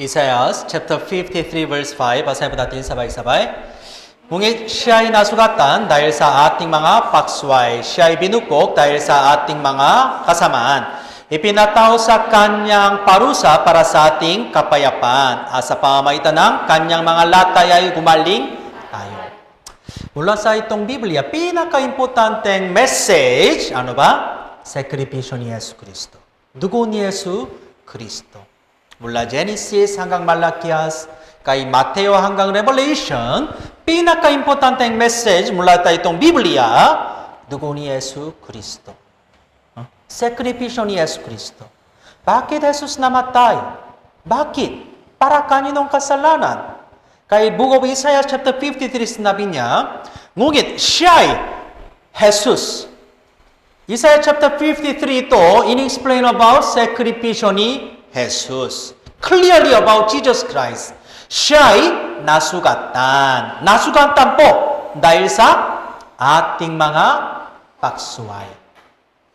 Isaiah chapter 53 verse 5, basahin po natin sabay-sabay. Ngunit siya'y nasugatan dahil sa ating mga paksway, siya'y binukok dahil sa ating mga kasamaan. Ipinataw sa kanyang parusa para sa ating kapayapaan. At sa pamamagitan ng kanyang mga latay ay gumaling tayo. Mula sa itong Biblia, pinaka-importanteng message, ano ba? Sakripisyo ni Yesu Kristo. Dugo ni Yesu Kristo. Mula Genesis hanggang Malakias, kay Mateo hanggang Revelation, pinaka-importanteng message mula sa itong Biblia, dugo ni Yesu Kristo. Sakripisyo ni Yesu Kristo. Bakit Jesus namatay? Bakit? Para kaninong kasalanan? Kay Book of Isaiah chapter 53 sinabi niya, ngunit siya'y Jesus. Isaiah chapter 53 ito, in-explain about sakripisyo ni Jesus. Clearly about Jesus Christ. Siya'y nasugatan. Nasugatan po dahil sa ating mga paksway.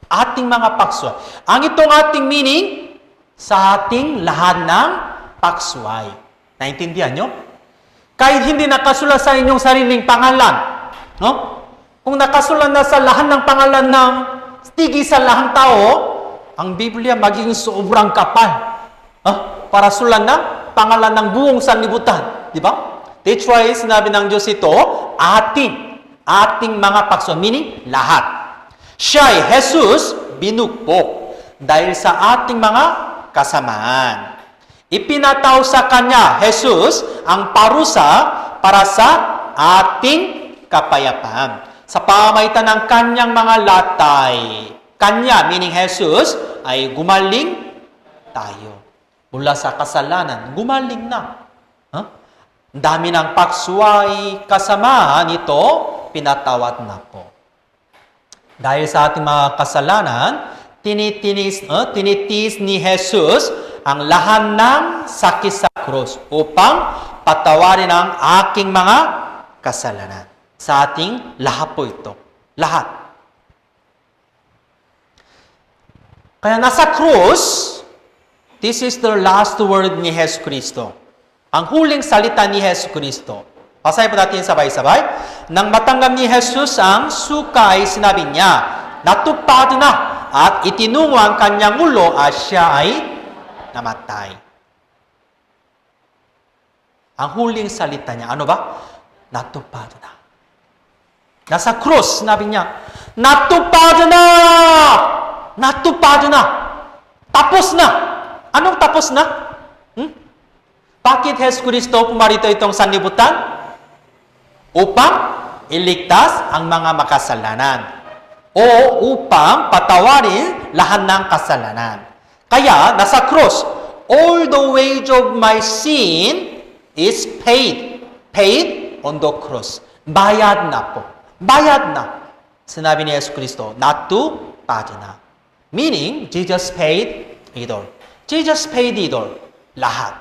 Ating mga paksway. Ang itong ating meaning, sa ating lahat ng paksway. Naintindihan nyo? Kahit hindi nakasulat sa inyong sariling pangalan. No? Kung nakasulat na sa lahat ng pangalan ng tigisan lahang tao, ang Biblia magiging sobrang kapal. Para sulat ng pangalan ng buong sanlibutan. Di ba? That's why sinabi ng Diyos ito, ating mga paksway, meaning lahat. Siya'y Jesus binukpok dahil sa ating mga kasamaan. Ipinataw sa Kanya, Jesus, ang parusa para sa ating kapayapaan. Sa pamamagitan ng Kanyang mga latay. Kanya, meaning Jesus, ay gumaling tayo. Mula sa kasalanan, gumaling na. Dami ng paksway, kasamahan ito, pinatawad na po. Dahil sa ating mga kasalanan, tinitiis ni Jesus ang lahat ng sakit sa krus upang patawarin ang aking mga kasalanan. Sa ating lahat po ito. Lahat. Kaya nasa krus, this is the last word ni Jesus Kristo. Ang huling salita ni Jesus Kristo. Basahin po natin sabay-sabay. Nang matanggap ni Jesus ang suka ay sinabi niya, natupad na at itinungo ang kanyang ulo at siya ay namatay. Ang huling salita niya, ano ba? Natupad na. Nasa cross, sinabi niya, natupad na! Natupad na! Tapos na! Anong tapos na? Bakit Jesus Kristo pumarito itong sanlibutan? Upang iligtas ang mga makasalanan. O upang patawarin lahat ng kasalanan. Kaya, nasa cross, all the wage of my sin is paid. Paid on the cross. Bayad na po. Bayad na. Sinabi ni Jesus Kristo, natupad na. Meaning, Jesus paid it all. Jesus paid it all. Lahat.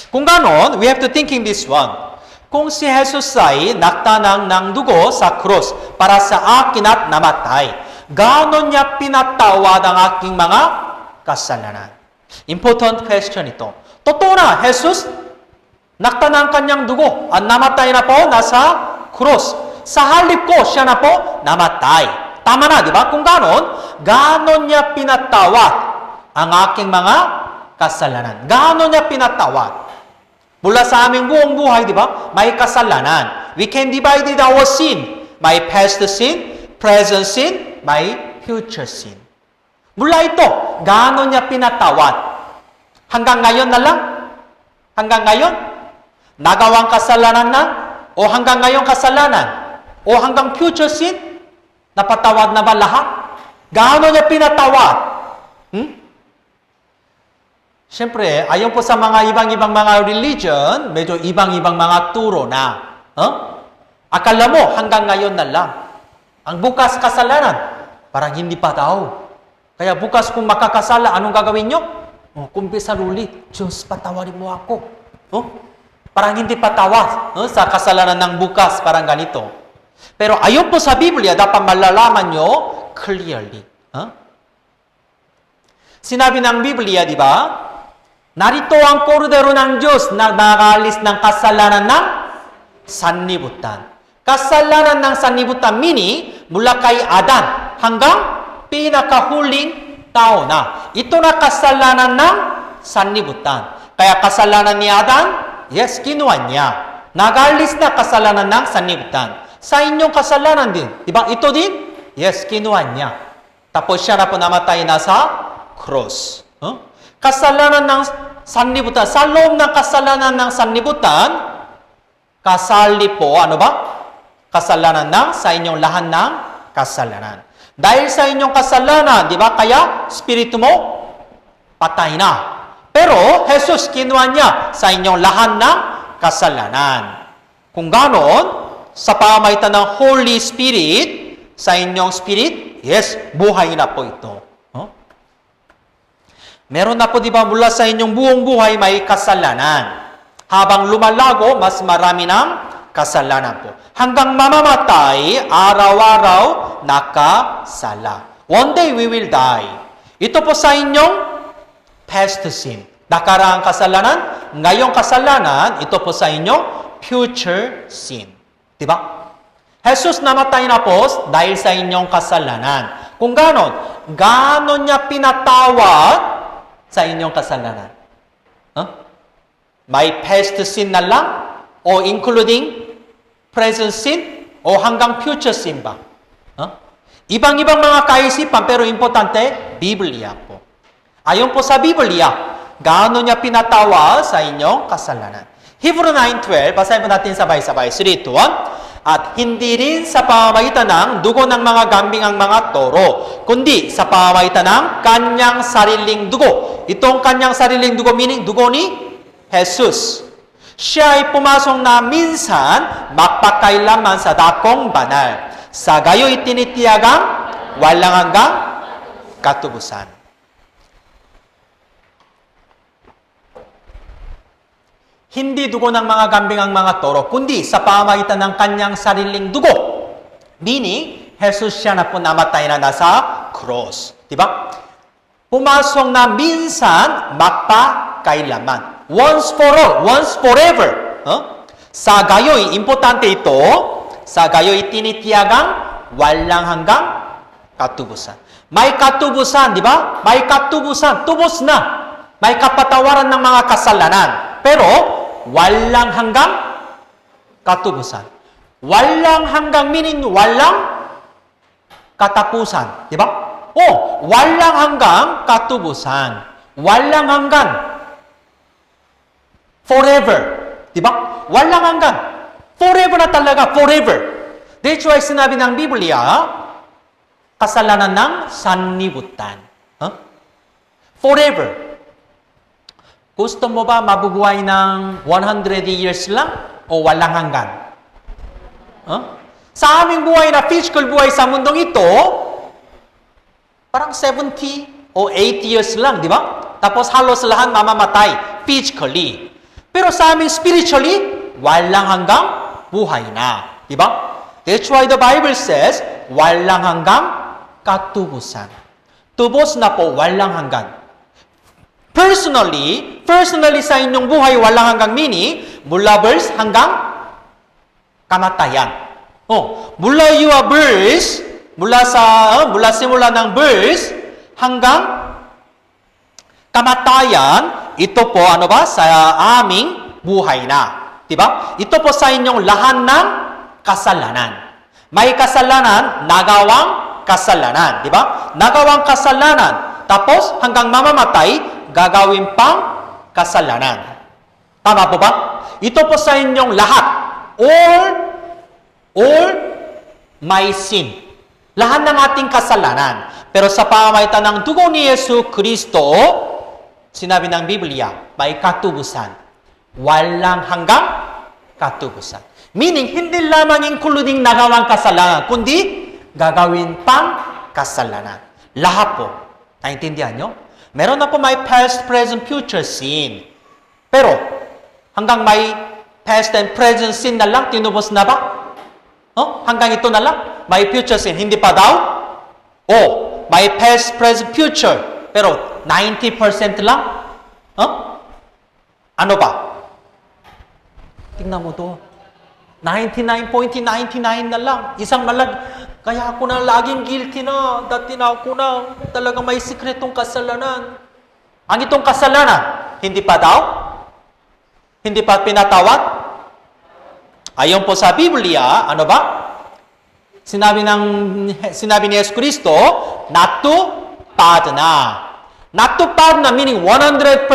Kung ganon, we have to thinking this one. Kung si Jesus ay nagtanang ng dugo sa krus para sa akin at namatay, ganon niya pinatawad ang aking mga kasalanan? Important question ito. Totoo na, Jesus, nagtanang kanyang dugo at namatay na po nasa krus. Sa halip ko, siya na po namatay. Tama na, di ba? Kung ganon niya pinatawad ang aking mga kasalanan. Gaano niya pinatawad? Mula sa aming buong buhay, di ba? May kasalanan. We can divide our sin. May past sin, present sin, may future sin. Mula ito, gaano niya pinatawad? Hanggang ngayon na lang? Hanggang ngayon? Nagawang kasalanan na? O hanggang ngayon kasalanan? O hanggang future sin? Napatawad na ba lahat? Gaano niya pinatawad? Siyempre, ayon po sa mga ibang-ibang mga religion, medyo ibang-ibang mga turo na. Akala mo, hanggang ngayon na lang. Ang bukas kasalanan, parang hindi pa daw. Kaya bukas kung makakasala, anong gagawin nyo? Kumpisal ulit, Diyos, patawarin mo ako. Parang hindi patawad sa kasalanan ng bukas, parang ganito. Pero ayon po sa Biblia, dapat malalaman nyo clearly. Sinabi ng Biblia, di ba? Narito ang kordero ng Diyos na nakaalis ng kasalanan ng sanlibutan. Kasalanan ng sanlibutan, meaning mula kay Adan hanggang pinakahuling tao na. Ito na kasalanan ng sanlibutan. Kaya kasalanan ni Adan, yes, kinuha niya. Nag-alis na kasalanan ng sanlibutan. Sa inyong kasalanan din. Diba? Ito din, yes, kinuha niya. Tapos siya na po namatay na sa cross. Kasalanan ng sanlibutan. Sa loob ng kasalanan ng sanlibutan, kasali po, ano ba? Kasalanan ng sa inyong lahat ng kasalanan. Dahil sa inyong kasalanan, di ba? Kaya, spirito mo, patay na. Pero, Jesus, kinuha niya sa inyong lahat ng kasalanan. Kung ganon, sa pamamagitan ng Holy Spirit, sa inyong spirit, yes, buhay na po ito. Meron na po, di ba, mula sa inyong buong buhay may kasalanan. Habang lumalago, mas marami ng kasalanan po. Hanggang mamamatay, araw-araw, nakasala. One day, we will die. Ito po sa inyong past sin. Nakaraang kasalanan, ngayong kasalanan, ito po sa inyong future sin. Di ba? Jesus namatay na po dahil sa inyong kasalanan. Kung ganon, ganon niya pinatawad sa inyong kasalanan? May past sin na lang? O including present sin? O hanggang future sin ba? Ibang-ibang mga kaisipan, pero importante, Biblia po. Ayon po sa Biblia, gaano niya pinatawa sa inyong kasalanan? Hebrew 9:12, basahin po natin sabay-sabay. 3, 2, 1. At hindi rin sa pamamagitan ng dugo ng mga kambing ang mga toro, kundi sa pamamagitan ng kanyang sariling dugo. Itong kanyang sariling dugo, meaning dugo ni Jesus. Siya ay pumasok na minsan magpakailanman sa dakong banal. Sa gayo'y tinitiyagang walang hanggang katubusan. Hindi dugo ng mga kambing ang mga toro, kundi sa pamamagitan ng kanyang sariling dugo. Meaning, Jesus siya na po namatay na nasa cross. Diba? Pumasok na minsan, magpakailanman. Once for all, once forever. Sa gayo'y, importante ito, sa gayo'y tinitiyagang walang hanggang katubusan. May katubusan, di ba? May katubusan, tubos na. May kapatawaran ng mga kasalanan. Pero, walang hanggang katubusan. Walang hanggang meaning walang katapusan. Di ba? Walang hanggang katubusan. Walang hanggan. Forever. Di ba? Walang hanggan. Forever na talaga. Forever. That's why sinabi ng Biblia, kasalanan ng sanlibutan. Forever. Gusto mo ba mabubuhay ng 100 years lang o walang hanggan? Sa aming buhay na physical buhay sa mundong ito, parang 70 o 80 years lang, di ba? Tapos halos lahat mamamatay physically. Pero sa aming spiritually, walang hanggang buhay na. Di ba? That's why the Bible says, walang hanggang katubusan. Tubos na po, walang hanggan. Personally sa inyong buhay, walang hanggang meaning, mula birth hanggang kamatayan. Mula your birth, mula simula ng birth hanggang Kamatayan, ito po, ano ba, sa aming buhay na. Diba? Ito po sa inyong lahat ng kasalanan. May kasalanan, nagawang kasalanan. Diba? Nagawang kasalanan. Tapos, hanggang mamamatay, gagawin pang kasalanan. Tama po ba? Ito po sa inyong lahat. All my sin. Lahat ng ating kasalanan. Pero sa pamamagitan ng dugo ni Yesu Kristo, sinabi ng Biblia, may katubusan. Walang hanggang katubusan. Meaning, hindi lamang including nagawang kasalanan, kundi gagawin pang kasalanan. Lahat po. Naintindihan nyo? Meron na po may past, present, future sin. Pero, hanggang may past and present sin na lang, tinubos na ba? Hanggang ito na lang? May future sin, hindi pa daw? May past, present, future. Pero, 90% lang? Ano ba? Tingnan mo to. 99.99 na lang. Isang kaya ako na laging guilty na. Dati na ako na. Talagang may sikretong kasalanan. Ang itong kasalanan, hindi pa daw? Hindi pa pinatawad? Ayon po sa Biblia, ano ba? Sinabi ni Yesu Kristo, natupad na. Natupad na meaning 100%,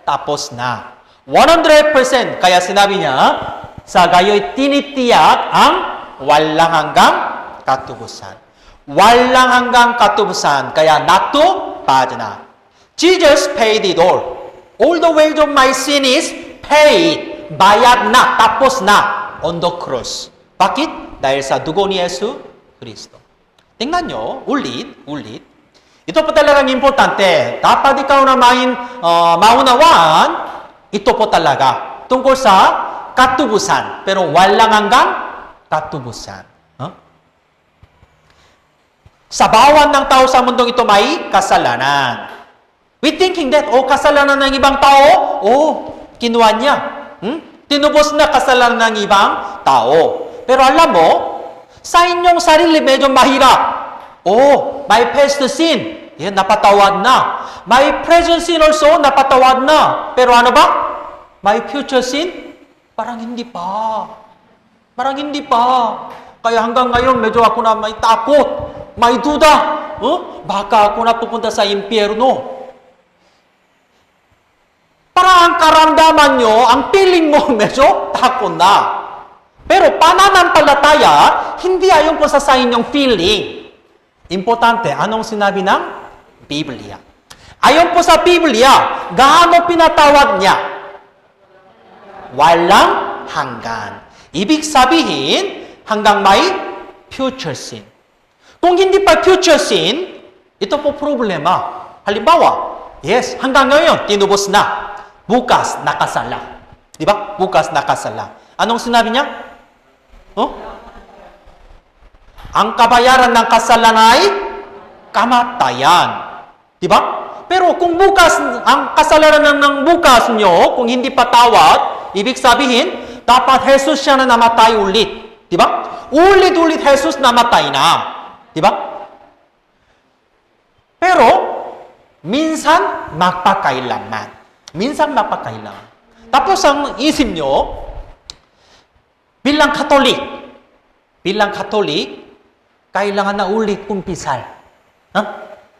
tapos na. 100%. Kaya sinabi niya, sa gayo'y tinitiyak ang walang hanggang katubusan. Walang hanggang katubusan. Kaya natupad na. Jesus paid it all. All the weight of my sin is paid. Bayad na. Tapos na. On the cross. Bakit? Dahil sa dugo ni Yesu Kristo. Tingnan nyo. Ulit. Ito po talagang importante. Dapat ikaw na maunawaan. Ito po talaga. Tungkol sa katubusan. Pero walang hanggang katubusan. Sa bawat ng tao sa mundong ito may kasalanan. We thinking that, kasalanan ng ibang tao, kinuha niya. Tinubos na kasalanan ng ibang tao. Pero alam mo, sa inyong sarili medyo mahirap. May past sin. Yan, napatawad na. May present sin also, napatawad na. Pero ano ba? May future sin? Parang hindi pa. Kaya hanggang ngayon, medyo ako na may takot. May duda. Baka ako na pupunta sa impyerno. Parang ang karamdaman nyo, ang feeling mo, medyo takot na. Pero pananampalataya, hindi ayon po sa inyong feeling. Importante, anong sinabi ng Biblia? Ayon po sa Biblia, gaano pinatawad niya? Walang hanggan. Ibig sabihin, hanggang may future sin. Kung hindi pa future sin, ito po problema. Halimbawa, yes, hanggang ngayon, tinubos na. Bukas, nakasala. Di ba? Bukas, nakasala. Anong sinabi niya? Ang kabayaran ng kasalanan ay kamatayan. Di ba? Pero kung bukas, ang kasalanan ng bukas nyo, kung hindi patawad, ibig sabihin, dapat Jesus siya na namatay ulit. Di ba? Ulit-ulit Jesus namatay na. Di ba? Pero, minsan, magpakailanman. Tapos ang isip nyo, bilang Katolik, kailangan na ulit kumpisal.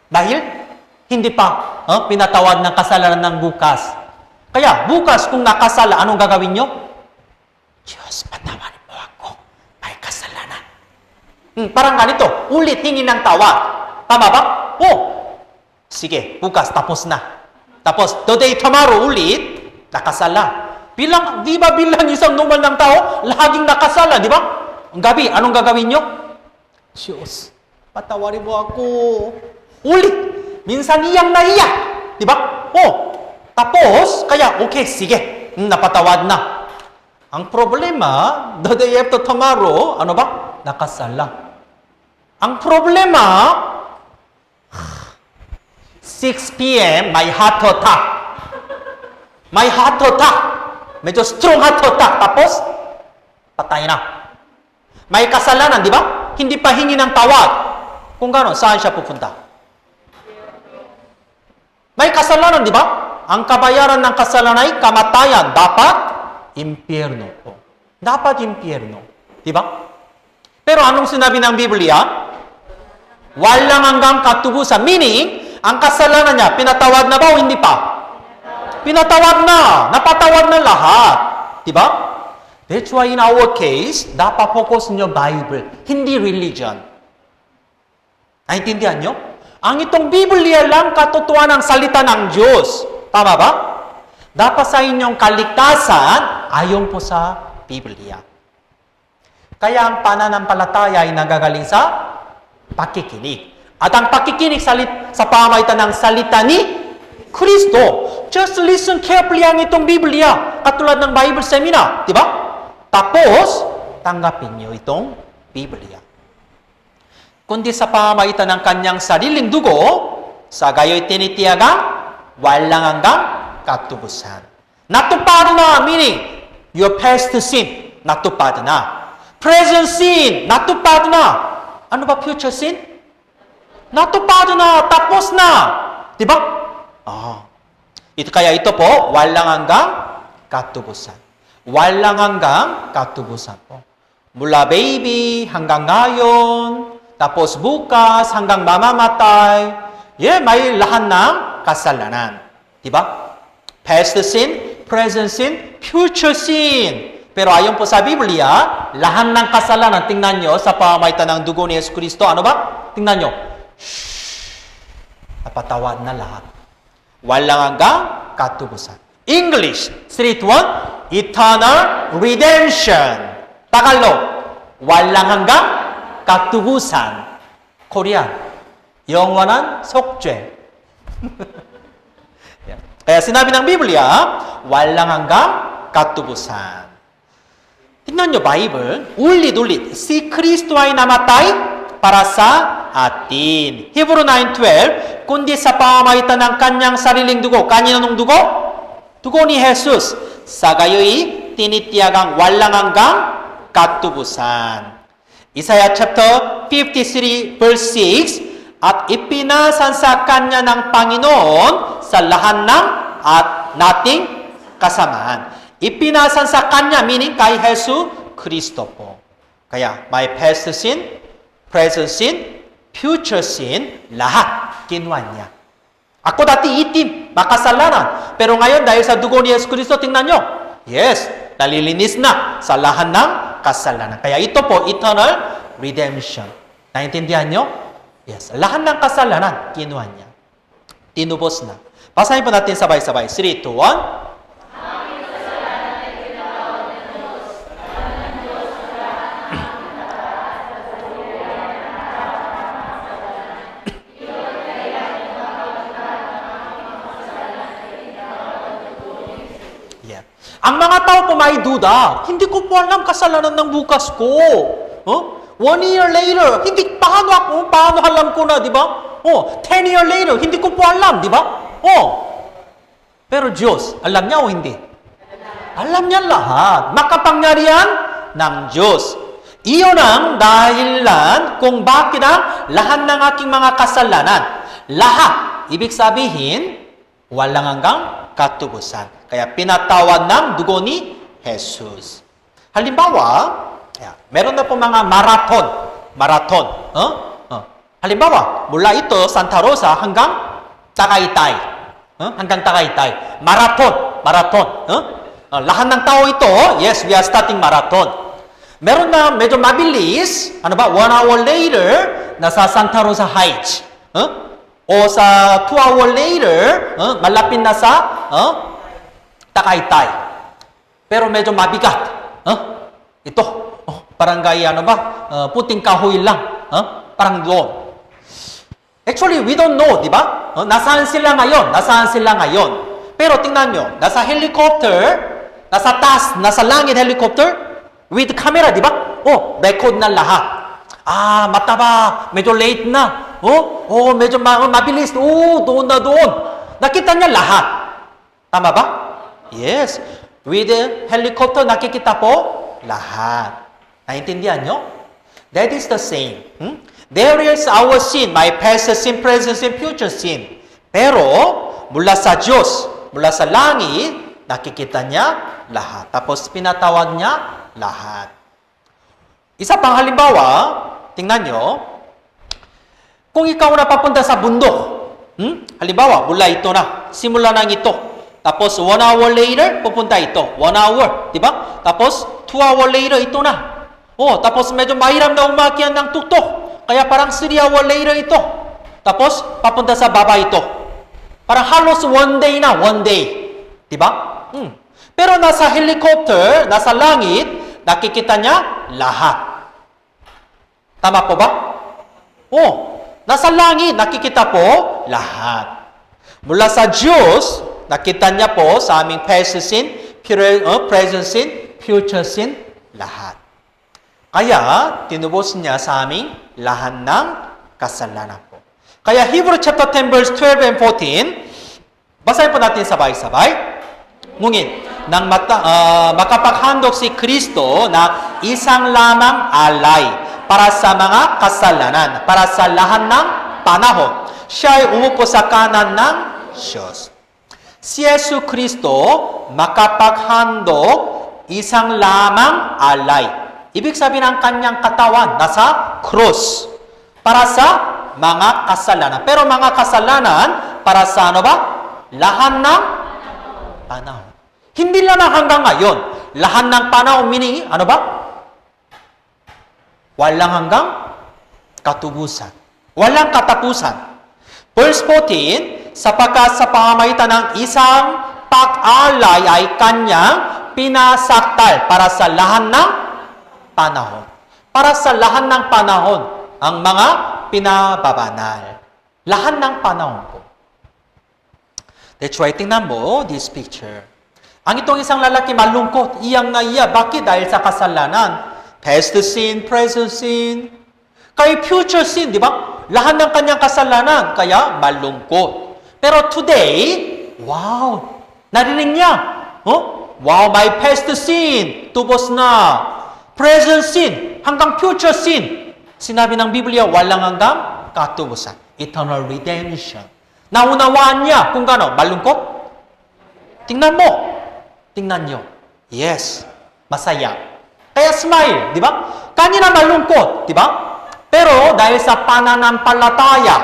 Dahil, hindi pa pinatawad ng kasalanan ng bukas. Kaya, bukas kung nakasala, anong gagawin nyo? Diyos, patawarin mo ako. May kasalanan. Parang ganito, ulit hingin ng tawad. Tama ba? Sige, bukas, tapos na. Tapos, today, tomorrow, ulit, nakasala. Di ba bilang isang normal ng tao, laging nakasala, di ba? Ang gabi, anong gagawin nyo? Diyos, patawarin mo ako. Ulit. Minsan iyang naiyak. Di ba? Tapos, kaya, okay, sige. Napatawad na. Ang problema, the day after tomorrow, ano ba? Nakasala. Ang problema, 6 p.m., may heart attack. Medyo strong heart attack. Tapos, patay na. May kasalanan, di ba? Hindi pa hingi ng tawad. Kung gano'n, saan siya pupunta? May kasalanan, di ba? Ang kabayaran ng kasalanan ay kamatayan. Dapat impyerno po. Dapat impyerno. Di ba? Pero anong sinabi ng Biblia? Walang hanggang katubusan. Meaning, ang kasalanan niya, pinatawad na ba o hindi pa? Pinatawad na. Napatawad na lahat. Di ba? That's why in our case, dapat focus nyo Bible, hindi religion. Naintindihan nyo? Ang itong Biblia lang katotohanan ng salita ng Diyos. Tama ba? Dapat sa inyong kaligtasan, ayon po sa Biblia. Kaya ang pananampalataya ay nagagaling sa pakikinig. At ang pakikinig sa pamamagitan ng salita ni Kristo. Just listen carefully ang itong Biblia. Katulad ng Bible seminar. Di ba? Tapos, tanggapin niyo itong Biblia. Kundi sa pamamagitan ng kanyang sariling dugo, sa gayo'y tinitiyagang walang hanggang katubusan. Natupad na, meaning, your past sin, natupad na. Present sin, natupad na. Ano ba future sin? Natupad na, tapos na. Diba? Kaya ito po, walang hanggang katubusan. Walang hanggang katubusan po. Mula baby hanggang ngayon, tapos bukas hanggang mamamatay, may lahat ng kasalanan. Diba? Past sin, present sin, future sin. Pero ayon po sa Biblia, lahat ng kasalanan, tingnan nyo sa pamamagitan ng dugo ni Yesu Kristo, ano ba? Tingnan nyo. Napatawad na lahat. Walang hanggang katubusan. English, street 1, eternal redemption. Tagalog, walang hanggang katubusan. Korean, 영원한 속죄. Kaya sinabi ng Biblia, walang hanggang katubusan. Tingnan nyo, Bible, ulit-ulit, si Kristo ay namatay para sa atin. Hebrew 9:12, kundi sa pamamagitan ng kanyang sariling dugo. Kaninong dugo? Dugo ni Jesus. Sa gayo'y tinitiyagang walang hanggang katubusan. Isaiah chapter 53 verse 6, at ipinasansakan niya ng Panginoon sa lahat ng at nating kasamaan. Ipinasansakan niya, meaning kay Jesu Kristo po. Kaya, may past sin, present sin, future sin, lahat kinuha niya. Ako dati itim, makasalanan. Pero ngayon, dahil sa dugo ni Yesu Kristo, tingnan nyo. Yes, nalilinis na sa lahat ng kasalanan. Kaya ito po, eternal redemption. Naintindihan nyo? Yes, lahat ng kasalanan, kinuha niya. Tinubos na. Basahin po natin sabay-sabay. 3, 2, 1. Ang mga tao po may duda, hindi ko po alam kasalanan ng bukas ko. 1 year later, paano alam ko na, di ba? 10 year later, hindi ko po alam, di ba? Pero Diyos, alam niya o hindi? Alam niya lahat. Makapangyarihan ng Diyos. Iyon ang dahilan kung bakit ang lahat ng aking mga kasalanan. Lahat. Ibig sabihin, walang hanggang katubusan. Kaya pinatawad ng dugo ni Jesus. Halimbawa, meron na po mga marathon. Halimbawa, mula ito, Santa Rosa hanggang Tagaytay. Marathon. Lahat ng tao ito, yes, we are starting marathon. Meron na medyo mabilis, 1 hour later, nasa Santa Rosa Heights. O sa 2 hour later, malapit na sa Tagaytay. Pero medyo mabigat. Ito, barangay puting kahoy lang. Parang doon. Actually, we don't know, di ba? Nasaan sila ngayon? Pero tingnan nyo, nasa helicopter, nasa taas, nasa langit helicopter, with camera, di ba? Record na lahat. Mataba, medyo late na. Medyo mabilis. Doon. Nakita niya lahat. Tama ba? Yes. With the helicopter, nakikita po lahat. Naintindihan nyo? That is the same. There is our sin, my past sin, present sin, future sin. Pero, mula sa Diyos, mula sa langit, nakikita niya lahat. Tapos pinatawad niya lahat. Isa pang halimbawa, tingnan nyo, kung ikaw na papunta sa bundok, halimbawa, mula ito na, simula ng ito, tapos 1 hour later, pupunta ito, 1 hour, di ba? Tapos 2 hour later, ito na. Tapos medyo mahiram na umakyat ng tuktok, kaya parang 3 hour later ito. Tapos, papunta sa baba ito. Parang halos 1 day na, 1 day. Di ba? Pero nasa helicopter, nasa langit, nakikita niya lahat. Tama po ba? Nasa langit, nakikita po lahat. Mula sa Diyos, nakita niya po sa aming past sin, present sin, future sin, lahat. Kaya, tinubos niya sa aming lahat ng kasalanan po. Kaya Hebrew chapter 10 verse 12 and 14, basahin po natin sabay-sabay. Ngunit, nang makapaghandog si Kristo na isang lamang alay para sa mga kasalanan, para sa lahat ng panahon, siya ay umupo sa kanan ng Diyos. Si Yesu Kristo makapaghandog isang lamang alay. Ibig sabihin ang kanyang katawan nasa cross para sa mga kasalanan. Pero mga kasalanan para sa ano ba? Lahat ng panahon. Hindi lang hanggang ngayon. Lahat ng panahon meaning ano ba? Walang hanggang katubusan. Walang katapusan. Verse 14, sapagkat sa pamamagitan ng isang pag-alay ay kanyang pinasaktal para sa lahat ng panahon. Para sa lahat ng panahon, ang mga pinababanal. Lahat ng panahon po. That's why, tingnan mo this picture. Ang itong isang lalaki malungkot, iyang na iya. Bakit? Dahil sa kasalanan. Past sin, present sin, kay future sin, di ba? Lahat ng kanyang kasalanan, kaya malungkot. Pero today, wow, narinig niya. Wow, my past sin, tubos na. Present sin, hanggang future sin. Sinabi ng Biblia, walang hanggang katubusan. Eternal redemption. Naunawaan niya kung gaano, malungkot. Tingnan mo. Tingnan nyo. Yes, masaya. Kaya smile, di ba? Kanina malungkot, di ba? Pero dahil sa pananampalataya,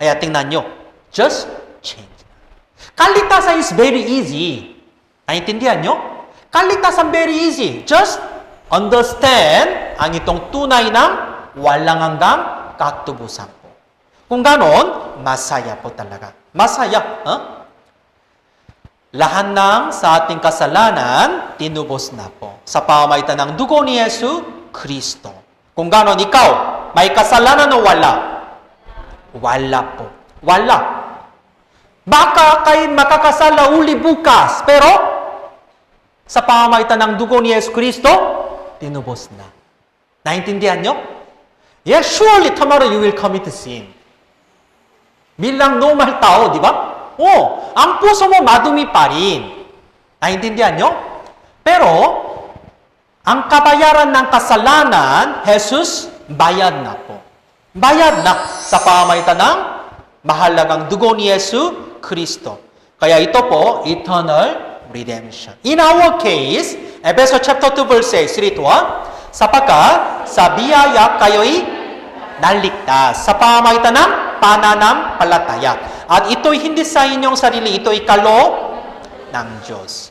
kaya tingnan nyo, just change. Kaligtasan is very easy. Naintindihan nyo? Kaligtasan very easy. Just understand ang itong tunay ng walang hanggang katubusan po. Kung ganon, masaya po talaga. Masaya. Lahat ng sa ating kasalanan, tinubos na po. Sa pamamagitan ng dugo ni Yesu Kristo. Kung ganon, ikaw, may kasalanan o wala? Wala po. Wala. Baka kayo makakasala uli bukas, pero sa pamamagitan ng dugo ni Yesu Kristo, tinubos na. Naintindihan nyo? Yes, surely tomorrow you will commit sin. Bilang normal tao, di ba? Ang puso mo madumi pa rin. Naintindihan nyo? Pero, ang kabayaran ng kasalanan, Jesus, bayad na po. Bayad na sa pamamagitan ng mahalagang dugo ni Yesu Kristo. Kaya ito po, eternal redemption. In our case, Ephesians chapter 2 verse 3 to 1, sapagkat sa biyaya kayo'y naligtas sa pamamagitan ng pananampalataya. At ito'y hindi sa inyong sarili, ito'y kaloob ng Diyos.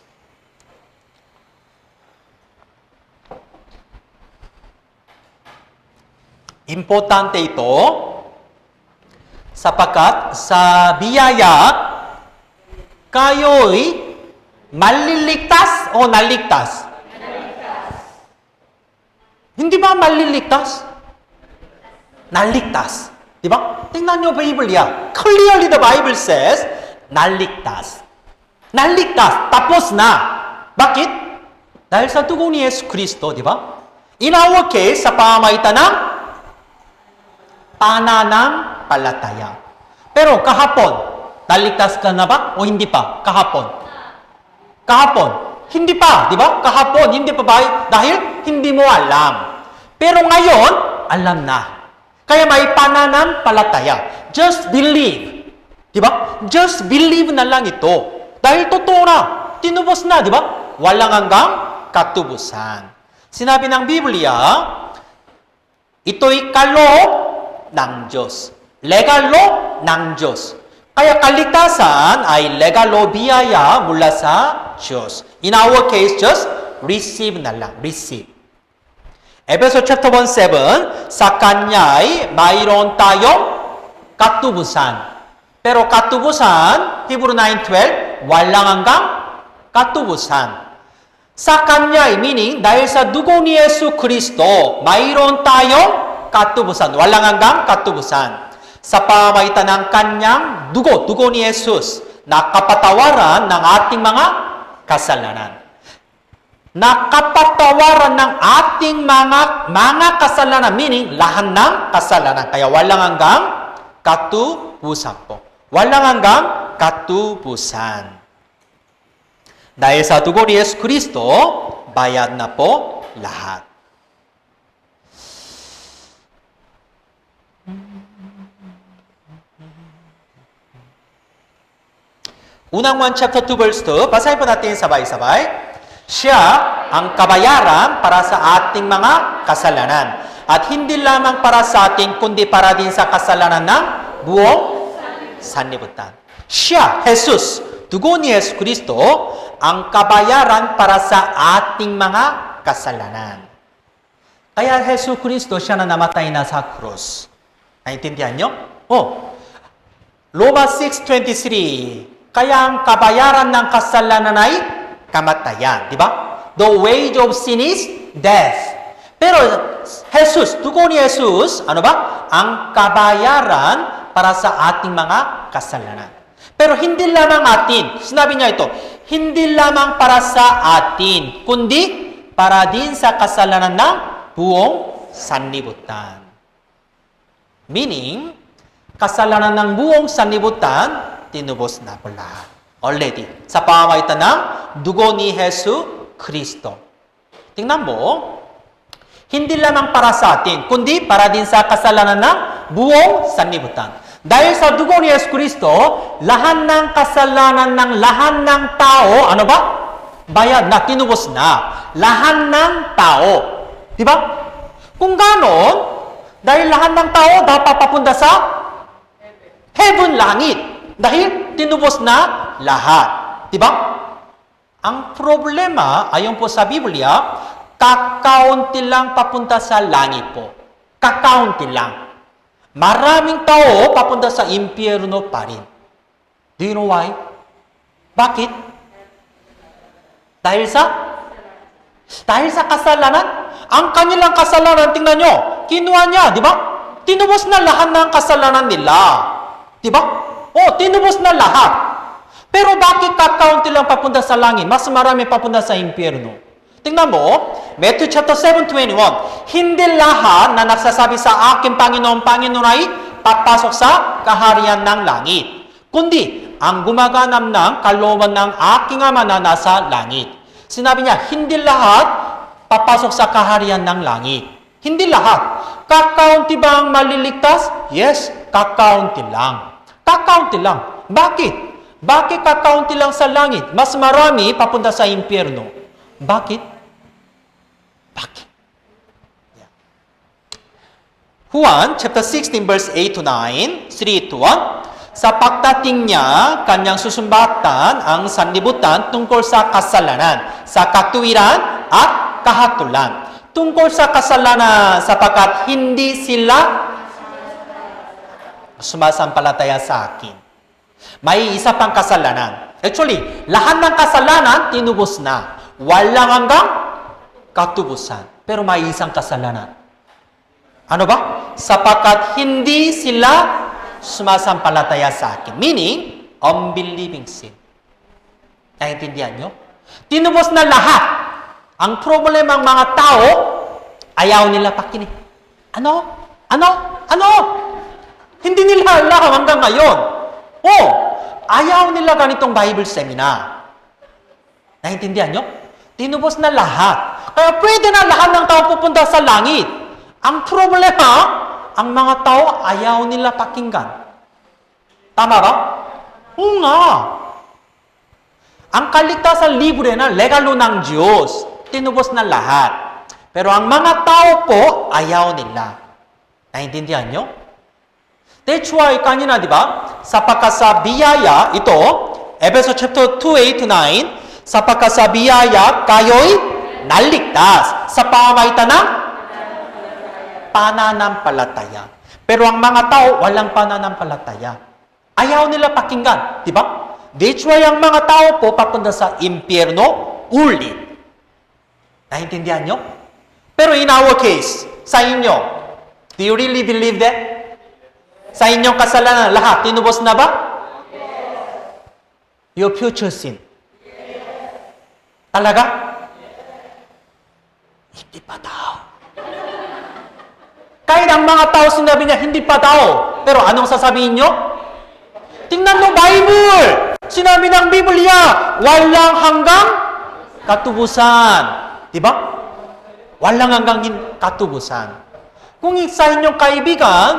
Importante ito sapagkat sa biyaya kayo'y maliligtas o naligtas? Hindi ba maliligtas? Naligtas. Di ba? Tingnan nyo Biblia. Clearly the Bible says, naligtas. Naligtas. Tapos na. Bakit? Dahil sa dugo ni Yesu Kristo, di ba? In our case, sa pamamagitan ng pananampalataya. Pero kahapon, naligtas ka na ba o hindi pa? Kahapon. Kahapon. Hindi pa, di ba? Kahapon, hindi pa ba? Dahil hindi mo alam. Pero ngayon, alam na. Kaya may pananampalataya. Just believe. Di ba? Just believe na lang ito. Dahil totoo na, tinubos na, di ba? Walang hanggang katubusan. Sinabi ng Biblia, ito'y kaloob ng Diyos. Legal law ng Diyos. Kaya kaligtasan ay legal law biyaya mula sa Diyos. In our case, just receive na lang. Receive. Efeso chapter 1:7, sa Kanya'y mayroon tayong katubusan. Pero katubusan, Hebrew 9:12, walang hanggang katubusan. Sa Kanya'y, meaning, dahil sa dugo ni Yesu Kristo, mayroon tayong katubusan. Walang hanggang katubusan. Sa pamamagitan ng Kanyang dugo ni Jesus, nakapatawaran ng ating mga kasalanan. Nakapatawaran ng ating mga kasalanan, meaning, lahat ng kasalanan. Kaya walang hanggang katubusan po. Walang hanggang katubusan. Dahil sa dugo ni Yesu Kristo, bayad na po lahat. Unang 1 chapter 2 verse 2, basahin po natin sabay-sabay. Siya ang kabayaran para sa ating mga kasalanan. At hindi lamang para sa ating, kundi para din sa kasalanan ng buong sanlibutan. Siya, Jesus, dugo ni Yesu Kristo, ang kabayaran para sa ating mga kasalanan. Kaya Yesu Kristo, siya na namatay na sa krus. Naintindihan nyo? Roma 6:23, kaya ang kabayaran ng kasalanan ay kamatayan. Di ba? The wage of sin is death. Pero Jesus, dugo ni Jesus, ano ba? Ang kabayaran para sa ating mga kasalanan. Pero hindi lamang atin. Sinabi niya ito, hindi lamang para sa atin, kundi para din sa kasalanan ng buong sanlibutan. Meaning, kasalanan ng buong sanlibutan, tinubos na po lahat. Already. Sa pamamagitan ng dugo ni Jesu Kristo. Tingnan mo, hindi lamang para sa atin, kundi para din sa kasalanan ng buong sanlibutan. Dahil sa dugo ni Jesu Kristo, lahat ng kasalanan ng lahat ng tao, ano ba? Bayad na, tinubos na. Lahat ng tao. Di ba? Kung ganon, dahil lahat ng tao dapat papunta sa heaven, langit. Dahil tinubos na lahat. Diba? Ang problema, ayon po sa Biblia, kakaunti lang papunta sa langit po. Kakaunti lang. Maraming tao papunta sa impyerno pa rin. Do you know why? Bakit? Dahil sa kasalanan. Ang kanilang kasalanan, tingnan nyo, kinuha niya, di ba? Tinubos na lahat ng kasalanan nila. Di ba? Tinubos na lahat. Pero bakit kakaunti lang papunta sa langit? Mas marami papunta sa impyerno. Tingnan mo, Matthew chapter 7:21. Hindi lahat na nagsasabi sa aking Panginoon ay papasok sa kaharian ng langit. Kundi, ang gumaganap ng kalooban ng aking Ama na nasa langit. Sinabi niya, hindi lahat papasok sa kaharian ng langit. Hindi lahat. Kakaunti ba ang maliligtas? Yes, kakaunti lang. Kakaunti lang. Bakit? Bakit kakaunti lang sa langit? Mas marami papunta sa impyerno. Bakit? Yeah. Juan chapter 16 verse 8 to 9, 3 to 1. Sa pagdating niya, kanyang susumbatan ang sanlibutan tungkol sa kasalanan, sa katuwiran at kahatulan. Tungkol sa kasalanan sapagkat hindi sila sumasampalataya sa akin. May isa pang kasalanan. Actually, lahat ng kasalanan tinubos na. Walang hanggang katubusan. Pero may isang kasalanan. Ano ba? Sapagkat hindi sila sumasampalataya sa akin. Meaning, unbelieving sin. Naintindihan nyo? Tinubos na lahat. Ang problema ng mga tao, ayaw nila pakinig. Ano? Hindi nila alam hanggang ngayon. Ayaw nila ganitong Bible seminar. Naintindihan nyo? Tinubos na lahat. Kaya pwede na lahat ng tao pupunta sa langit. Ang problema, ang mga tao ayaw nila pakinggan. Tama ba? Oo nga. Ang kaligtasan libre na, regalo ng Diyos. Tinubos na lahat. Pero ang mga tao po, ayaw nila. Naintindihan nyo? That's why, kanina, di ba? Sapagkat sa biyaya, ito, Efeso chapter 2, 8 to 9, sapagkat sa biyaya, kayo'y naligtas sa pamamagitan ng pananampalataya. Pero ang mga tao, walang pananampalataya. Ayaw nila pakinggan, di ba? That's why ang mga tao po papunta sa impyerno ulit. Naintindihan nyo? Pero in our case, sa inyo, do you really believe that? Sa inyong kasalanan, lahat, tinubos na ba? Your future sin. Talaga? Hindi pa daw. Kahit ang mga tao sinabi niya, hindi pa daw. Pero anong sasabihin nyo? Tingnan mo, Bible! Sinabi ng Biblia, walang hanggang katubusan. Diba? Walang hanggang katubusan. Kung sa inyong kaibigan,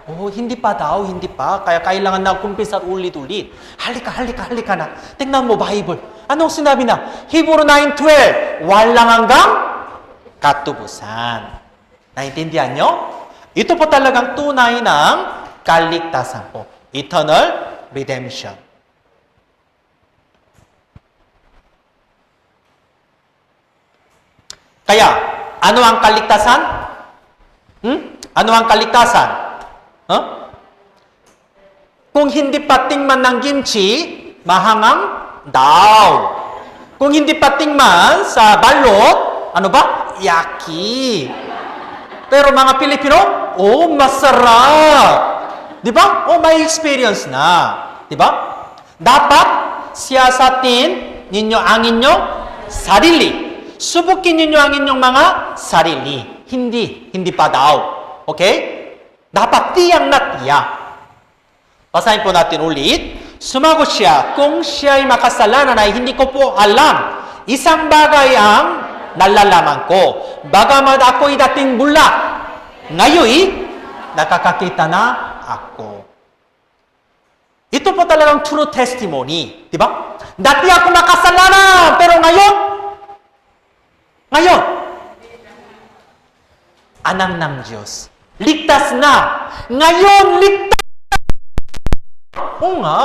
hindi pa daw, hindi pa. Kaya kailangan na kumpisa ulit-ulit. Halika na. Tingnan mo, Bible. Anong sinabi na? Hebrew 9:12, walang hanggang katubusan. Naintindihan nyo? Ito po talagang tunay ng kaligtasan po. Eternal redemption. Kaya, ano ang kaligtasan? Ano ang kaligtasan? Kung hindi patingman ng kimchi, mahangang daw. Kung hindi patingman sa balot, ano ba? Yaki. Pero mga Pilipino, masarap. Di ba? May experience na. Di ba? Dapat siyasatin ninyo ang inyong sarili. Subukin ninyo ang inyong mga sarili. Hindi pa daw. Okay? Dapat tiyak na tiyak. Basahin po natin ulit. Sumagot siya, kung siya'y makasalanan ay hindi ko po alam. Isang bagay ang nalalaman ko. Bagamat ako'y dating bulag, ngayon nakakakita na ako. Ito po talagang true testimony. Di ba? Dati ako makasalanan, pero ngayon, anak ng Diyos. Ligtas na. Ngayon, ligtas. Oo nga.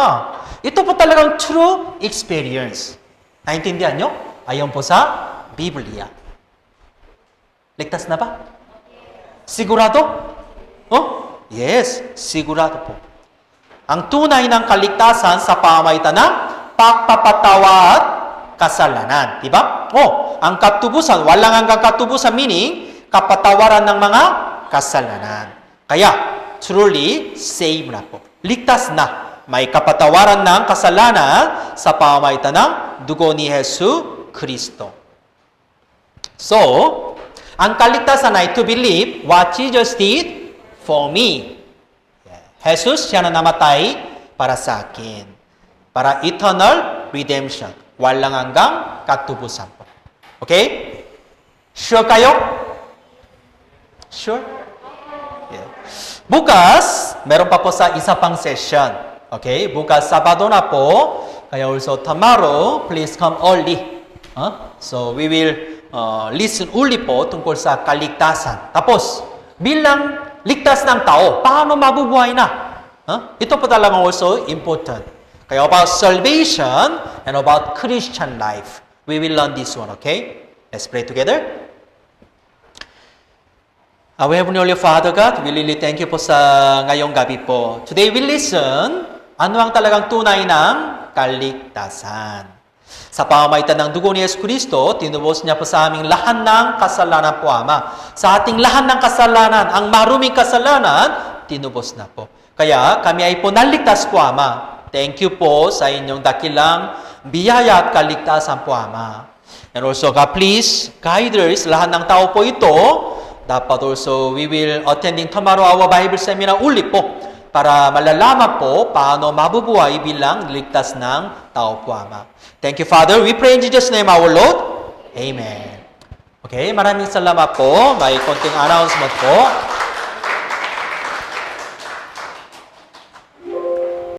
Ito po talagang true experience. Naintindihan nyo? Ayon po sa Biblia. Ligtas na ba? Sigurado? Yes, sigurado po. Ang tunay ng kaligtasan sa pamamagitan ng pagpapatawa at kasalanan. Diba? Ang katubusan, walang hanggang katubusan, meaning kapatawaran ng mga kasalanan. Kaya, truly, save na po. Ligtas na. May kapatawaran ng kasalanan sa pamamagitan ng dugo ni Hesu Kristo. So, ang kaligtasan ay to believe what Jesus did for me. Jesus, siya na namatay para sa akin. Para eternal redemption. Walang hanggang katubusan po. Okay? Sure kayo? Sure? Yeah. Bukas, meron pa po sa isa pang session. Okay? Bukas, Sabado na po. Kaya also tomorrow, please come early. So, we will listen uli po tungkol sa kaligtasan. Tapos, bilang ligtas ng tao, paano mabubuhay na? Ito po talaga also important. Kaya about salvation and about Christian life. We will learn this one, okay? Let's pray together. Our Heavenly Holy Father God, we really thank you po sa ngayong gabi po. Today we listen, ano ang talagang tunay ng kaligtasan. Sa pamamagitan ng dugo ni Yesu Kristo, tinubos niya po sa aming lahat ng kasalanan po, Ama. Sa ating lahat ng kasalanan, ang maruming kasalanan, tinubos na po. Kaya kami ay po naligtas po, Ama. Thank you po sa inyong dakilang biyaya at kaligtasan po, Ama. And also, God, please, guide us, lahat ng tao po ito, dapat also, we will attending tomorrow our Bible seminar uli po para malalaman po paano mabubuhay bilang ligtas ng tao po, Ama. Thank you, Father. We pray in Jesus' name, our Lord. Amen. Okay, maraming salamat po. May konting announcement po.